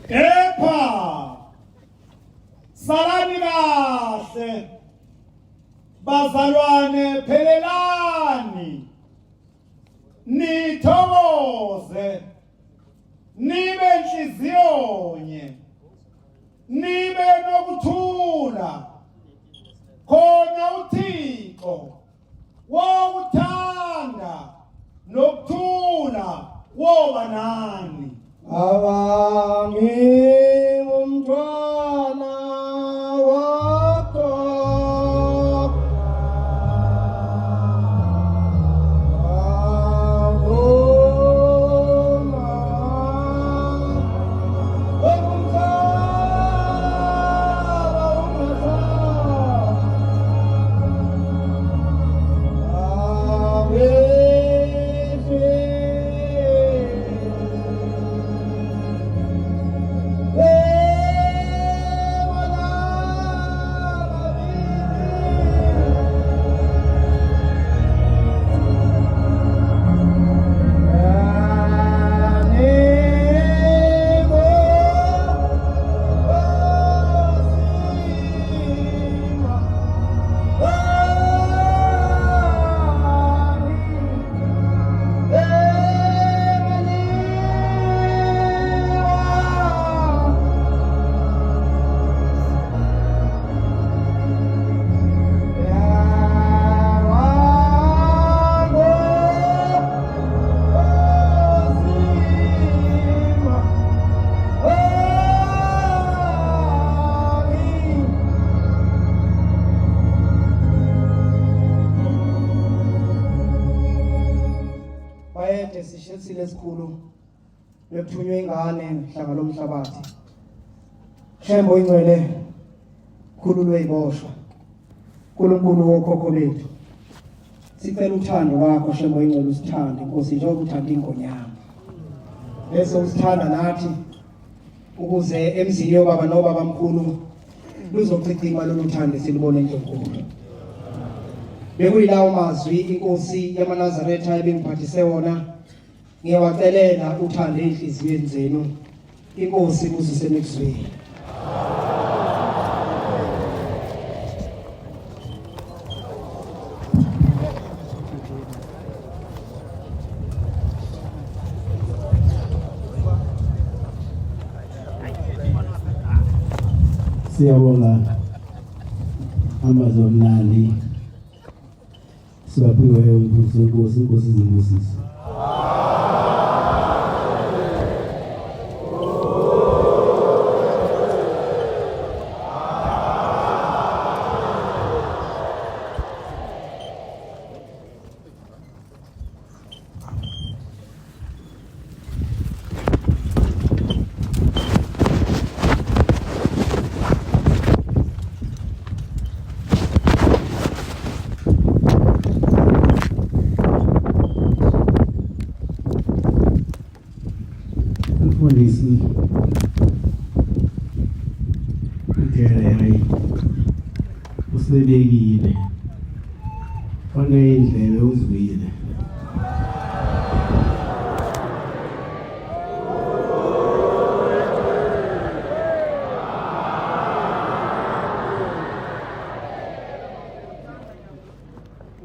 kepha salani kahle bazalwane phelelani nithokoze nibe inhliziyonye nibe nokuthula khona uThixo wokuthanda nokuthula woba nani awami umntwana wakho sincede sishesile esikhulu bekuthunywe ingane hlanga lomhlabathi Shembo ingcwele khululwe iboshwa uNkulunkulu wokhokho bethu sicela uthando lwakho Shembo ingcwele usithande Nkosi njengoba uthanda ingonyama bese usithanda nathi ukuze emzini yobaba nobaba mkhulu luzochithima lolu thando silibone enkulu bekuyilawo mazwi inkosi yamaNazaretha ebengiphathise wona ngiyawacelela uthande inhliziyweni zenu inkosi ibusise nekuzweni Siyabonga amazwi amnandi sibaphiwe umbuso inkosi izibusise Mfundisi Ngelele usebekile fane indlebe uzwile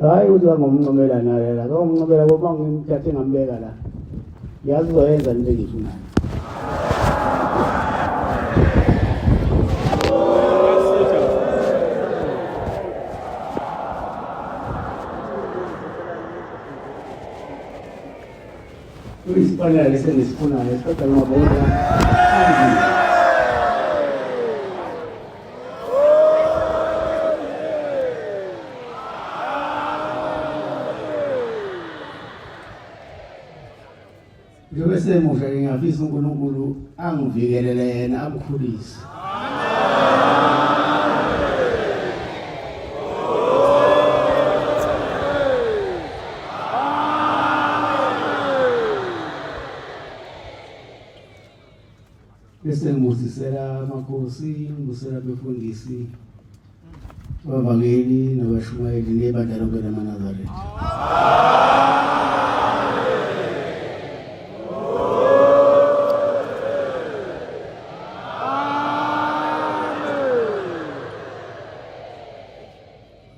hayi uzwa ngomncomela naye la ngomncomela ngoba ngimthathe ngambeka la yazi uzoyenza into engiyifunayo Isipalala lesengisifunayo kodwa ngiyabona njengoba semusha ngiyafisa uNkulunkulu angivikelele yena amkhulise bese ngibusisela amakhosi ngibusela abefundisi abavangeli nabashumayeli nebandla lonke lamaNazaretha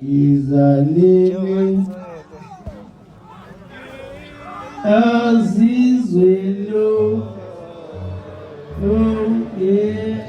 izalimi azizwelo oh yes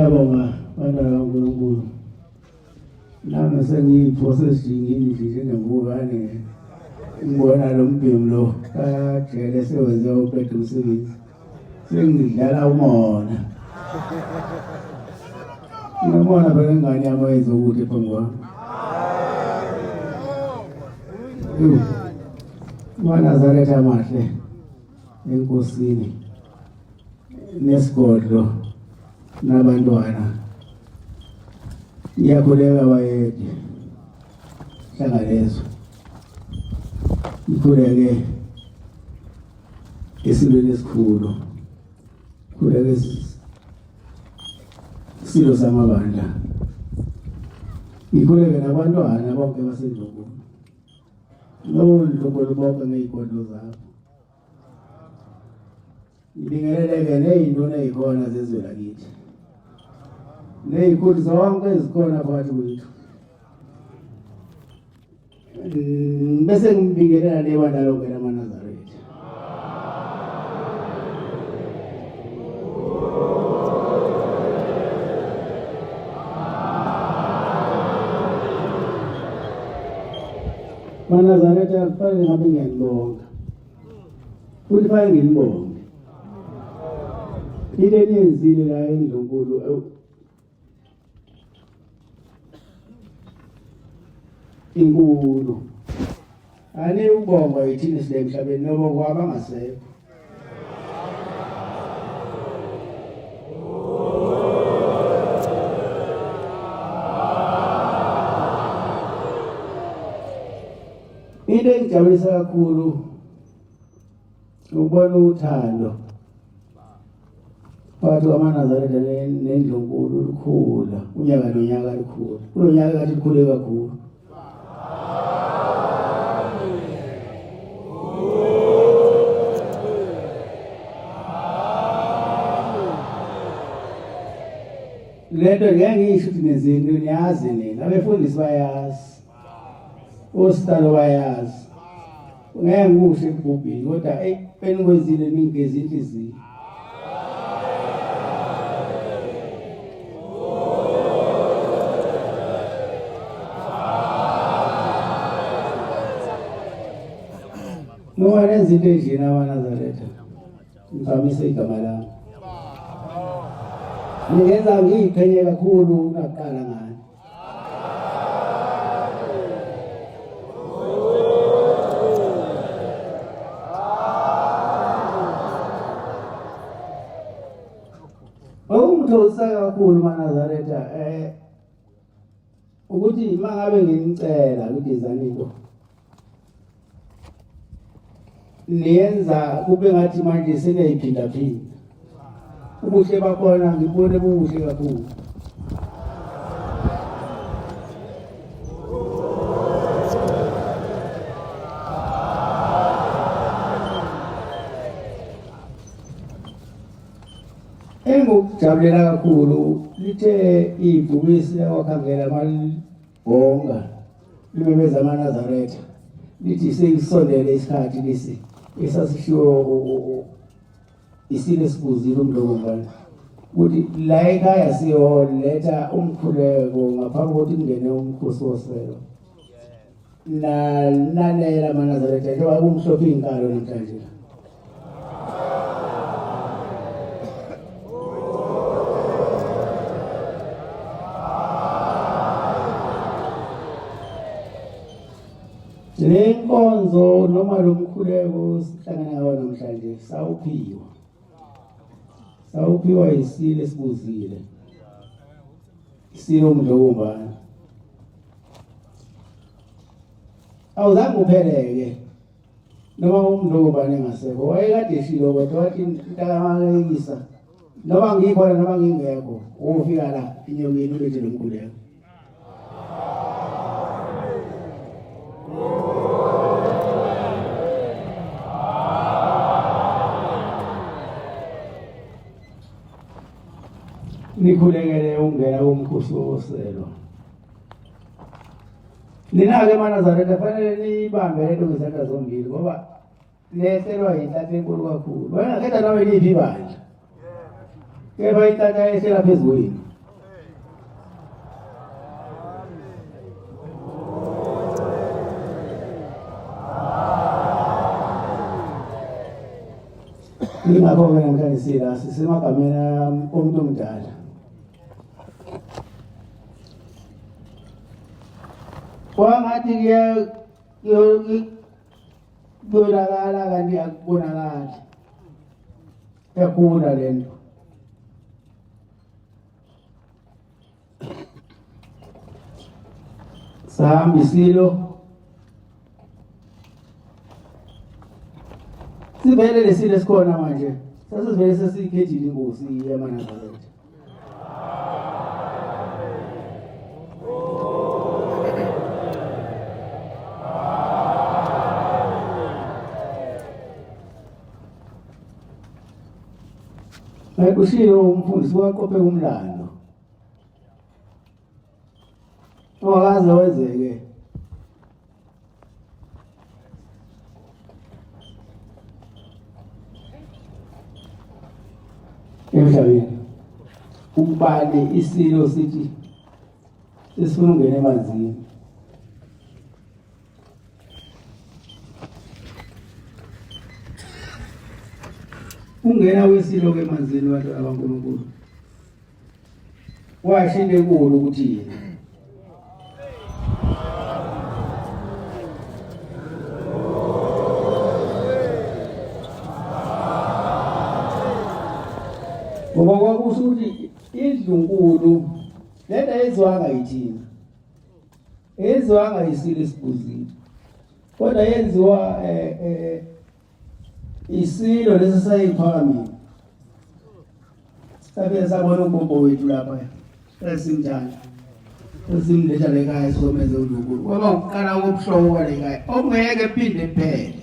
Ngiyabonga bantwana kaNkulunkulu. Nami sengiyiphose esijingini nje njengemvukane. Ngibona lo mbhemu lo kajele sewenze uqeda umsebenzi. Sengidlala umona. Ngibona phela ingane yami yenza ukuthi phambi kwami. Nazareth amahle enkosini nesigodlo nabantwana ngiyakhuleka bayede hlangalezo ngikhuleke esilweni esikhulu khuleke isilo samabandla ngikhuleke nabantwana bonke basendloko Ndloko bonke ngezigodlo zabo ngibingeleleke nezinduna ezikhona zezwe lakithi nezikhulu zonke ezikhona phakathi kwethu bese ngibingelela nebandla lonke lamaNazaretha maNazaretha kufanele ngabe ngiyalibonga futhi fanele ngilibonge into eniyenzile la eNdlunkulu inkulu ane ubonga yithini sile emhlabeni noba kwaba ngasekho into engijabulisa kakhulu ukubona uthando phakathi kwamaNazaretha neNdlunkulu lukhula unyaka nonyaka lukhula kulo nyaka kathi lukhule kakhulu lento ngeke ngisho ukuthi nezinto niyazi nina abefundisi bayazi ositalo bayazi ngeke ngisho ekubhubhini kodwa benikwenzile ningezi inhliziyo noma lenza into enjena amaNazaretha ngizamise igama lami ngenza ngiyiqhenye kakhulu ukuqala ngani Ngithokoza kakhulu maNazaretha ukuthi mangabe nginicela ukuthi izaniko niyenza kube ngathi manje seneyiphinda phinda ubuhle bakhona ngibone bubuhle kakhulu Engokujabulela kakhulu lithe ibhubisi yakwakhangela malibonga libebeza amaNazaretha lithi seyisondele isikhathi lesi esasishiwo isile sibuzile umndongomane ukuthi la ekhaya siyoletha umkhuleko ngaphambi kokuthi kungene umkhosi woselo nalela amaNazaretha njengoba kumhlophe inkalo namhlanje lenkonzo noma lomkhuleko sihlangana nawo namhlanje sawuphiwa isile sibuzile isilo umndlovumbane awuzange upheleke noma umndlovumbane engasekho wayekade eshilo kodwa wathi ntakamekisa noma ngikhona noma ngingekho ufika la inyokeni ulethe lomkhuleko nikhulekele ungena kumkhosi woselo nina-ke maNazaretha fanele niyibambe lento ngezandla zombili ngoba neselwa yinhlanhla enkulu kakhulu wayengakhetha nawe liphi ibandla kepha inhlanhla yehlela phezu kwenu Ingakho-ke namhlanje sila sisemagameni omuntu omdala. Kwangathi kuyonakala kanti akubonakali. Yakhula le nto. Sahamba isilo. Sivele lesilo esikhona manje. Sasivele sesikhethile inkosi yaManazaretha. Kushilo umfundisi waqophe umlando. Owakaze wenzeke. Emhlabeni. Ukubale isilo sithi sifuna ungena emanzini. Ungena wesilo ke emanzini abantu abankulunkulu. Washinde enkulu ukuthi yena. Ngoba kwakusho ukuthi indlu nkulu lento eyenziwanga yithina. Eyenziwanga isilo esibuzile. Kodwa yenziwa isilo lesi sayiphakamile. Sabe sabona umbombo wethu lapha. Esimnjani. Esimletha lekhaya sikomeze uNkulunkulu. Kwaba ukuqala kobuhlobo kwalekhaya. Ongeke phinde phele.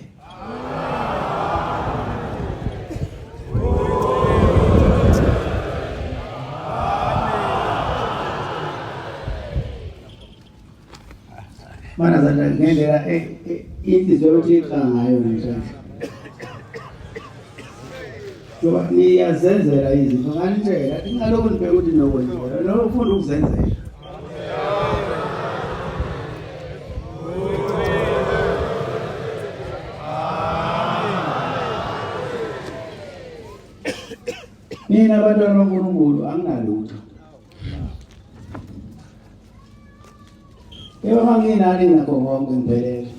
Mana zana ngendlela inhliziyo yokuthi iqangayo namhlanje. Ngoba niyazenzela izinto nganitshela ingalokho nibheka ukuthi nokwenzela lo ufuna ukuzenzela. Mina abantwana boNkulunkulu anginalutho. Yebo manginani nakho konke ngempela.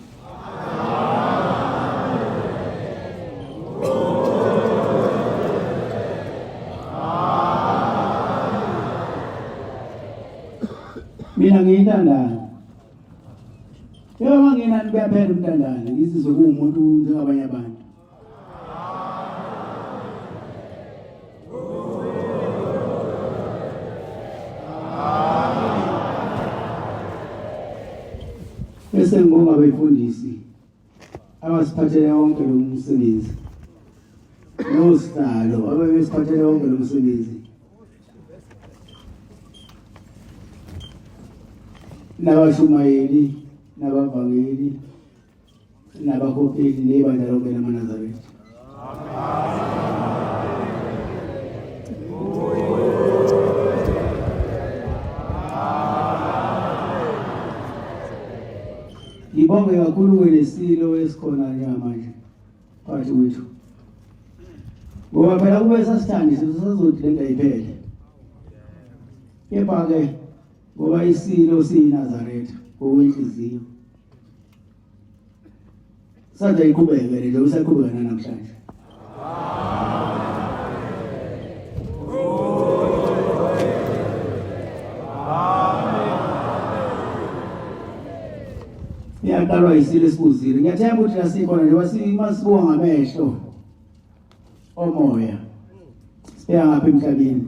Mina ngiyintandane. Yebo manginani kuyaphela umntandane ngizizwe kuwumuntu njengabanye abantu. Bese ngibonga abefundisi abasiphathele wonke lo msebenzi. Nositalo ababesiphathele wonke lo msebenzi. Nabashumayeli, nabavangeli, nabakhokheli nebandla lonke lamaNazaretha. Ngibonge kakhulu lesilo esikhona njengamanje phakathi kwethu. Ngoba phela kube sasithandi sizothi lento ayiphele. Kepha-ke ngoba isilo siyiNazaretha ngokwenhliziyo. Sade iqhubeke nje usaqhubeka namhlanje. Yaqalwa isilo esibuzile. Ngiyathemba ukuthi nasikhona nje masibuka ngamehlo omoya. Sibheka ngapha emhlabeni.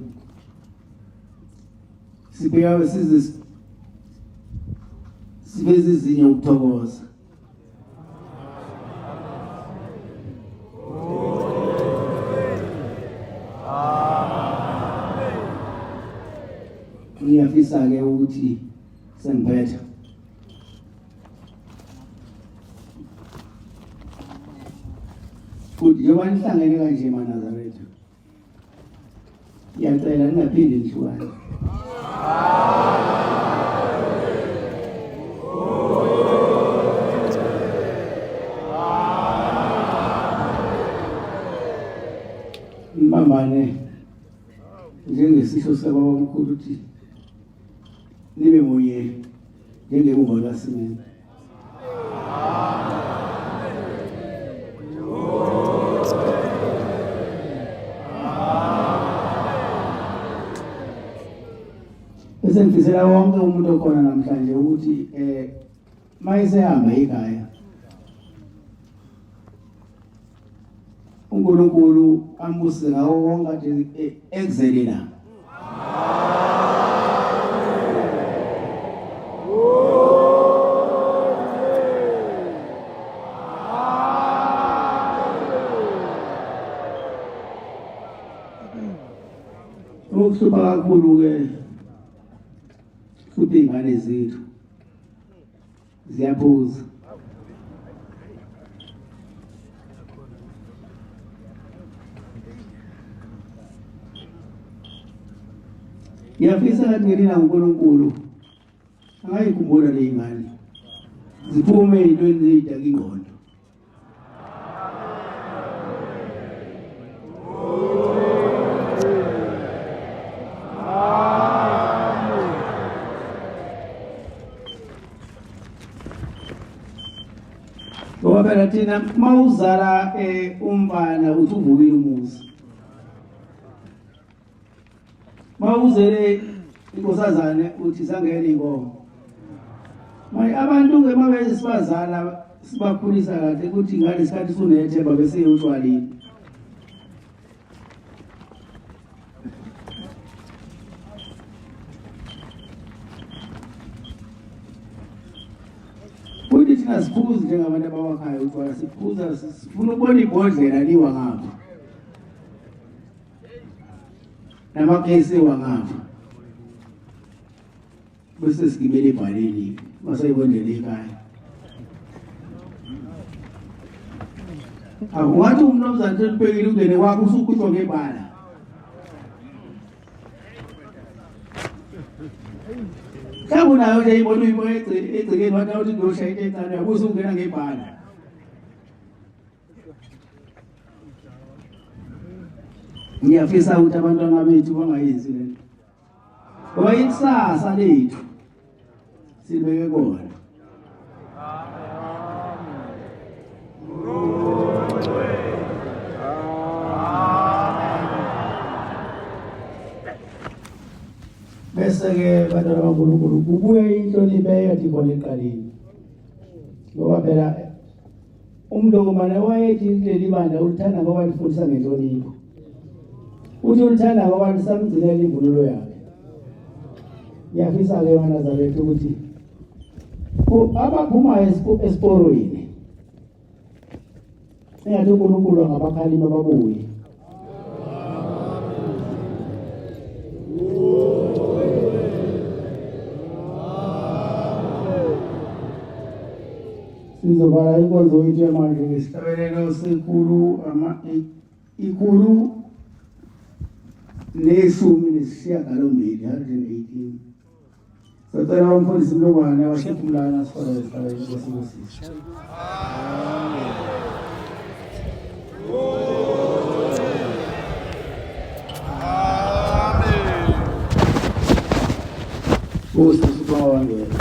Sibheka siveze izinyo ukuthokoza. Ngiyafisa-ke ukuthi sengiphetha. Futhi njengoba nihlangene kanje eManazaretha. Ngiyacela ningaphinde nihlukane. sibambane njengesisho sababa omkhulu uthi nibe munye njengebumba lasimini. Bese ngifisela wonke umuntu okhona namhlanje ukuthi mayisehamba ekhaya uNkulunkulu ambuse ngawo wonke kade exelela. Ukusuka kakhulu ke futhi ingane zethu ziyaphuza. Ngiyafisa ukuthi ngelina uNkulunkulu angayikhumbula le ingane ziphume ezintweni ezidaka ingqondo. Ngoba phela thina mawuzala umfana uthi uvukile umuzi. Mawuzele inkosazane uthi sangena inkomo. Manje abantu ke mabeze sibazala sibakhulisa kahle ukuthi ngale isikhathi sunethemba bese utshwalini. Ukuthi thina siphuza njengabantu abawakhaya utshwala siphuza sifuna ukubona ibhodlela liwa ngapha. Namakesi wangapha bese sigibele ibhaleni masayibondele ekhaya. Akungathi umnumzane uphekile ungene kwakho usukhutshwa ngebhala. Kabu nayo nje ibona egcikeni wathi awuthi ngiyoshaya into encane yabuza ungena ngebhala. Ngiyafisa ukuthi abantwana bethu bangayenzi lento. Ngoba ikusasa lethu sibeke kona. Bese ke bantwana baNkulunkulu kubuye inhlonipho eyathi khona eqaleni. Ngoba phela umntokomane wayethi leli bandla ulithanda ngoba lifundisa ngenhlonipho. Uthi ulithanda ngoba lisamgcinela imvunulo yakhe. Ngiyafisa ke waNazaretha ukuthi abaphuma esiporweni engathi uNkulunkulu angabakhalima babuye. Sizovala inkonzo yethu yamanje ngesihlabelelo sekhulu ikhulu neshumi nesishiyagalombili 118. Sacela umfundisi Mlungwane washiphulana sifana esihlabelelo sesibusisi. Bose sibawangela.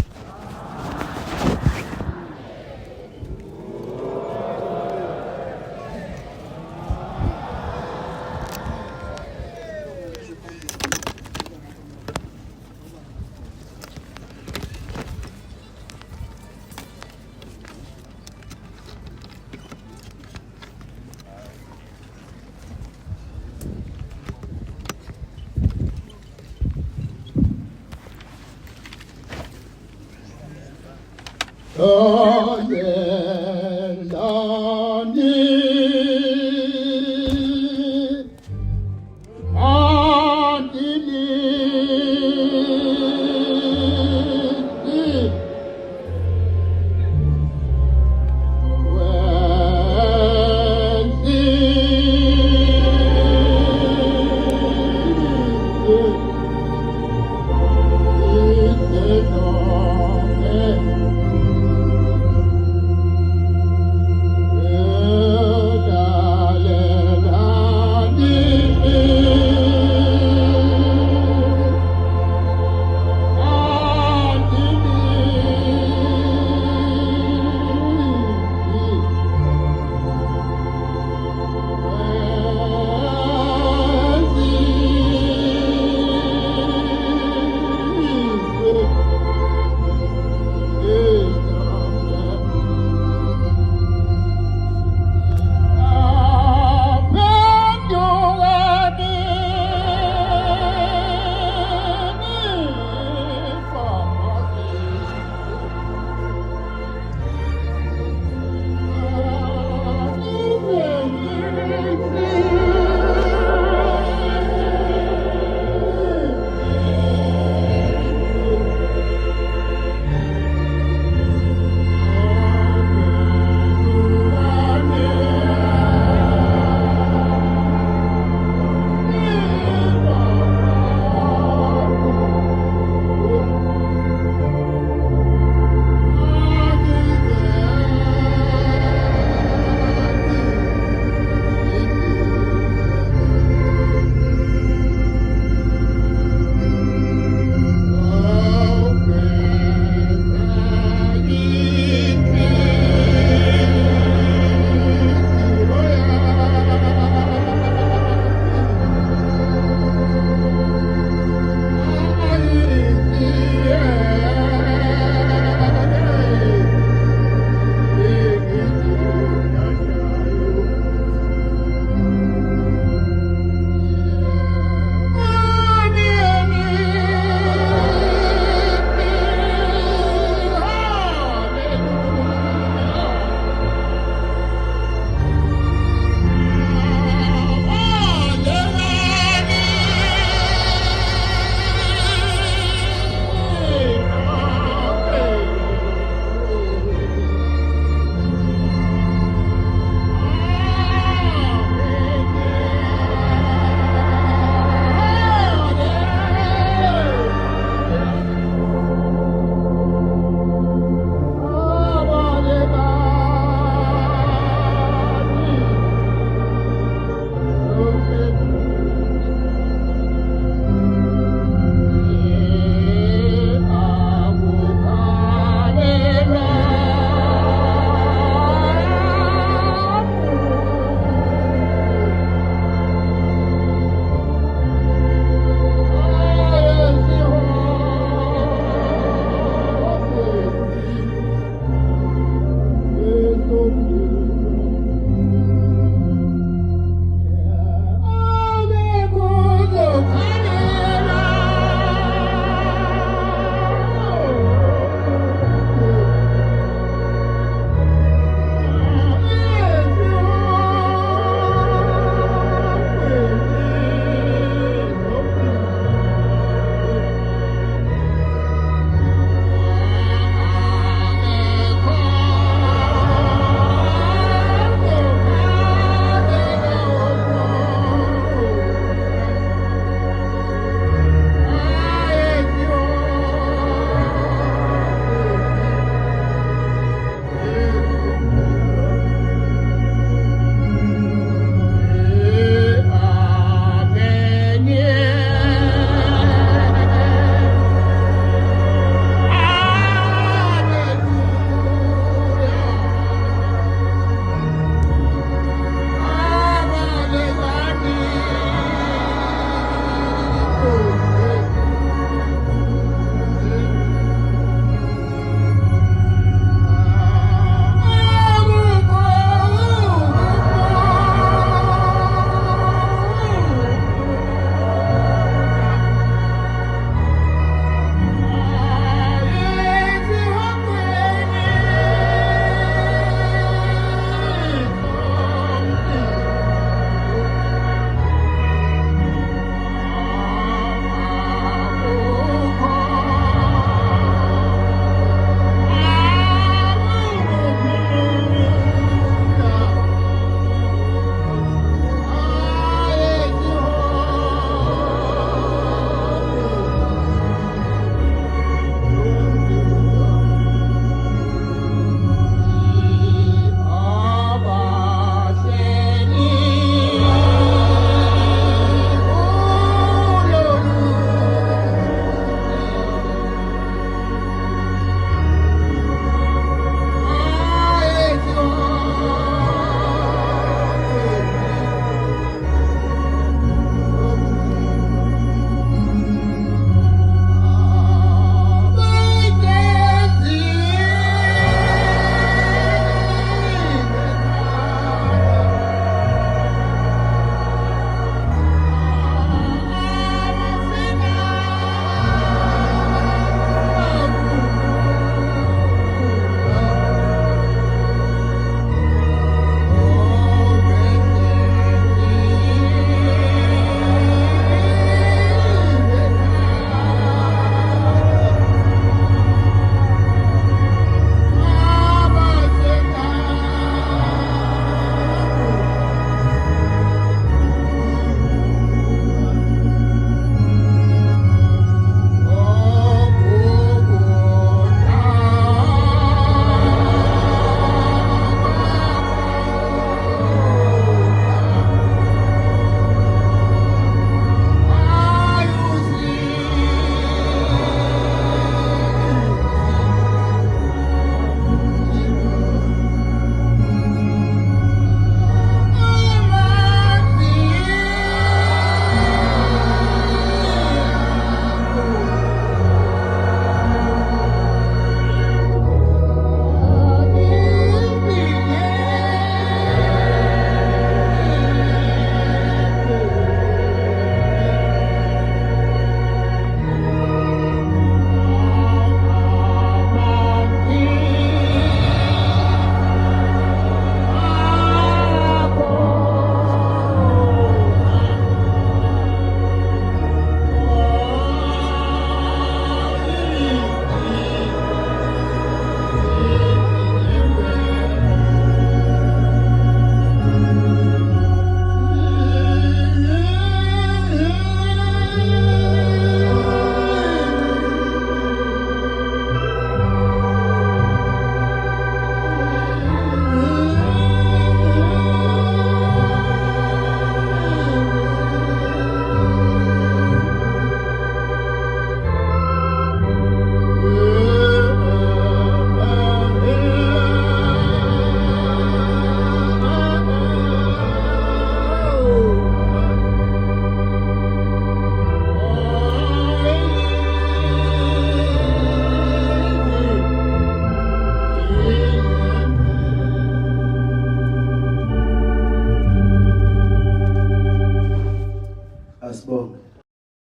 Oh, yeah,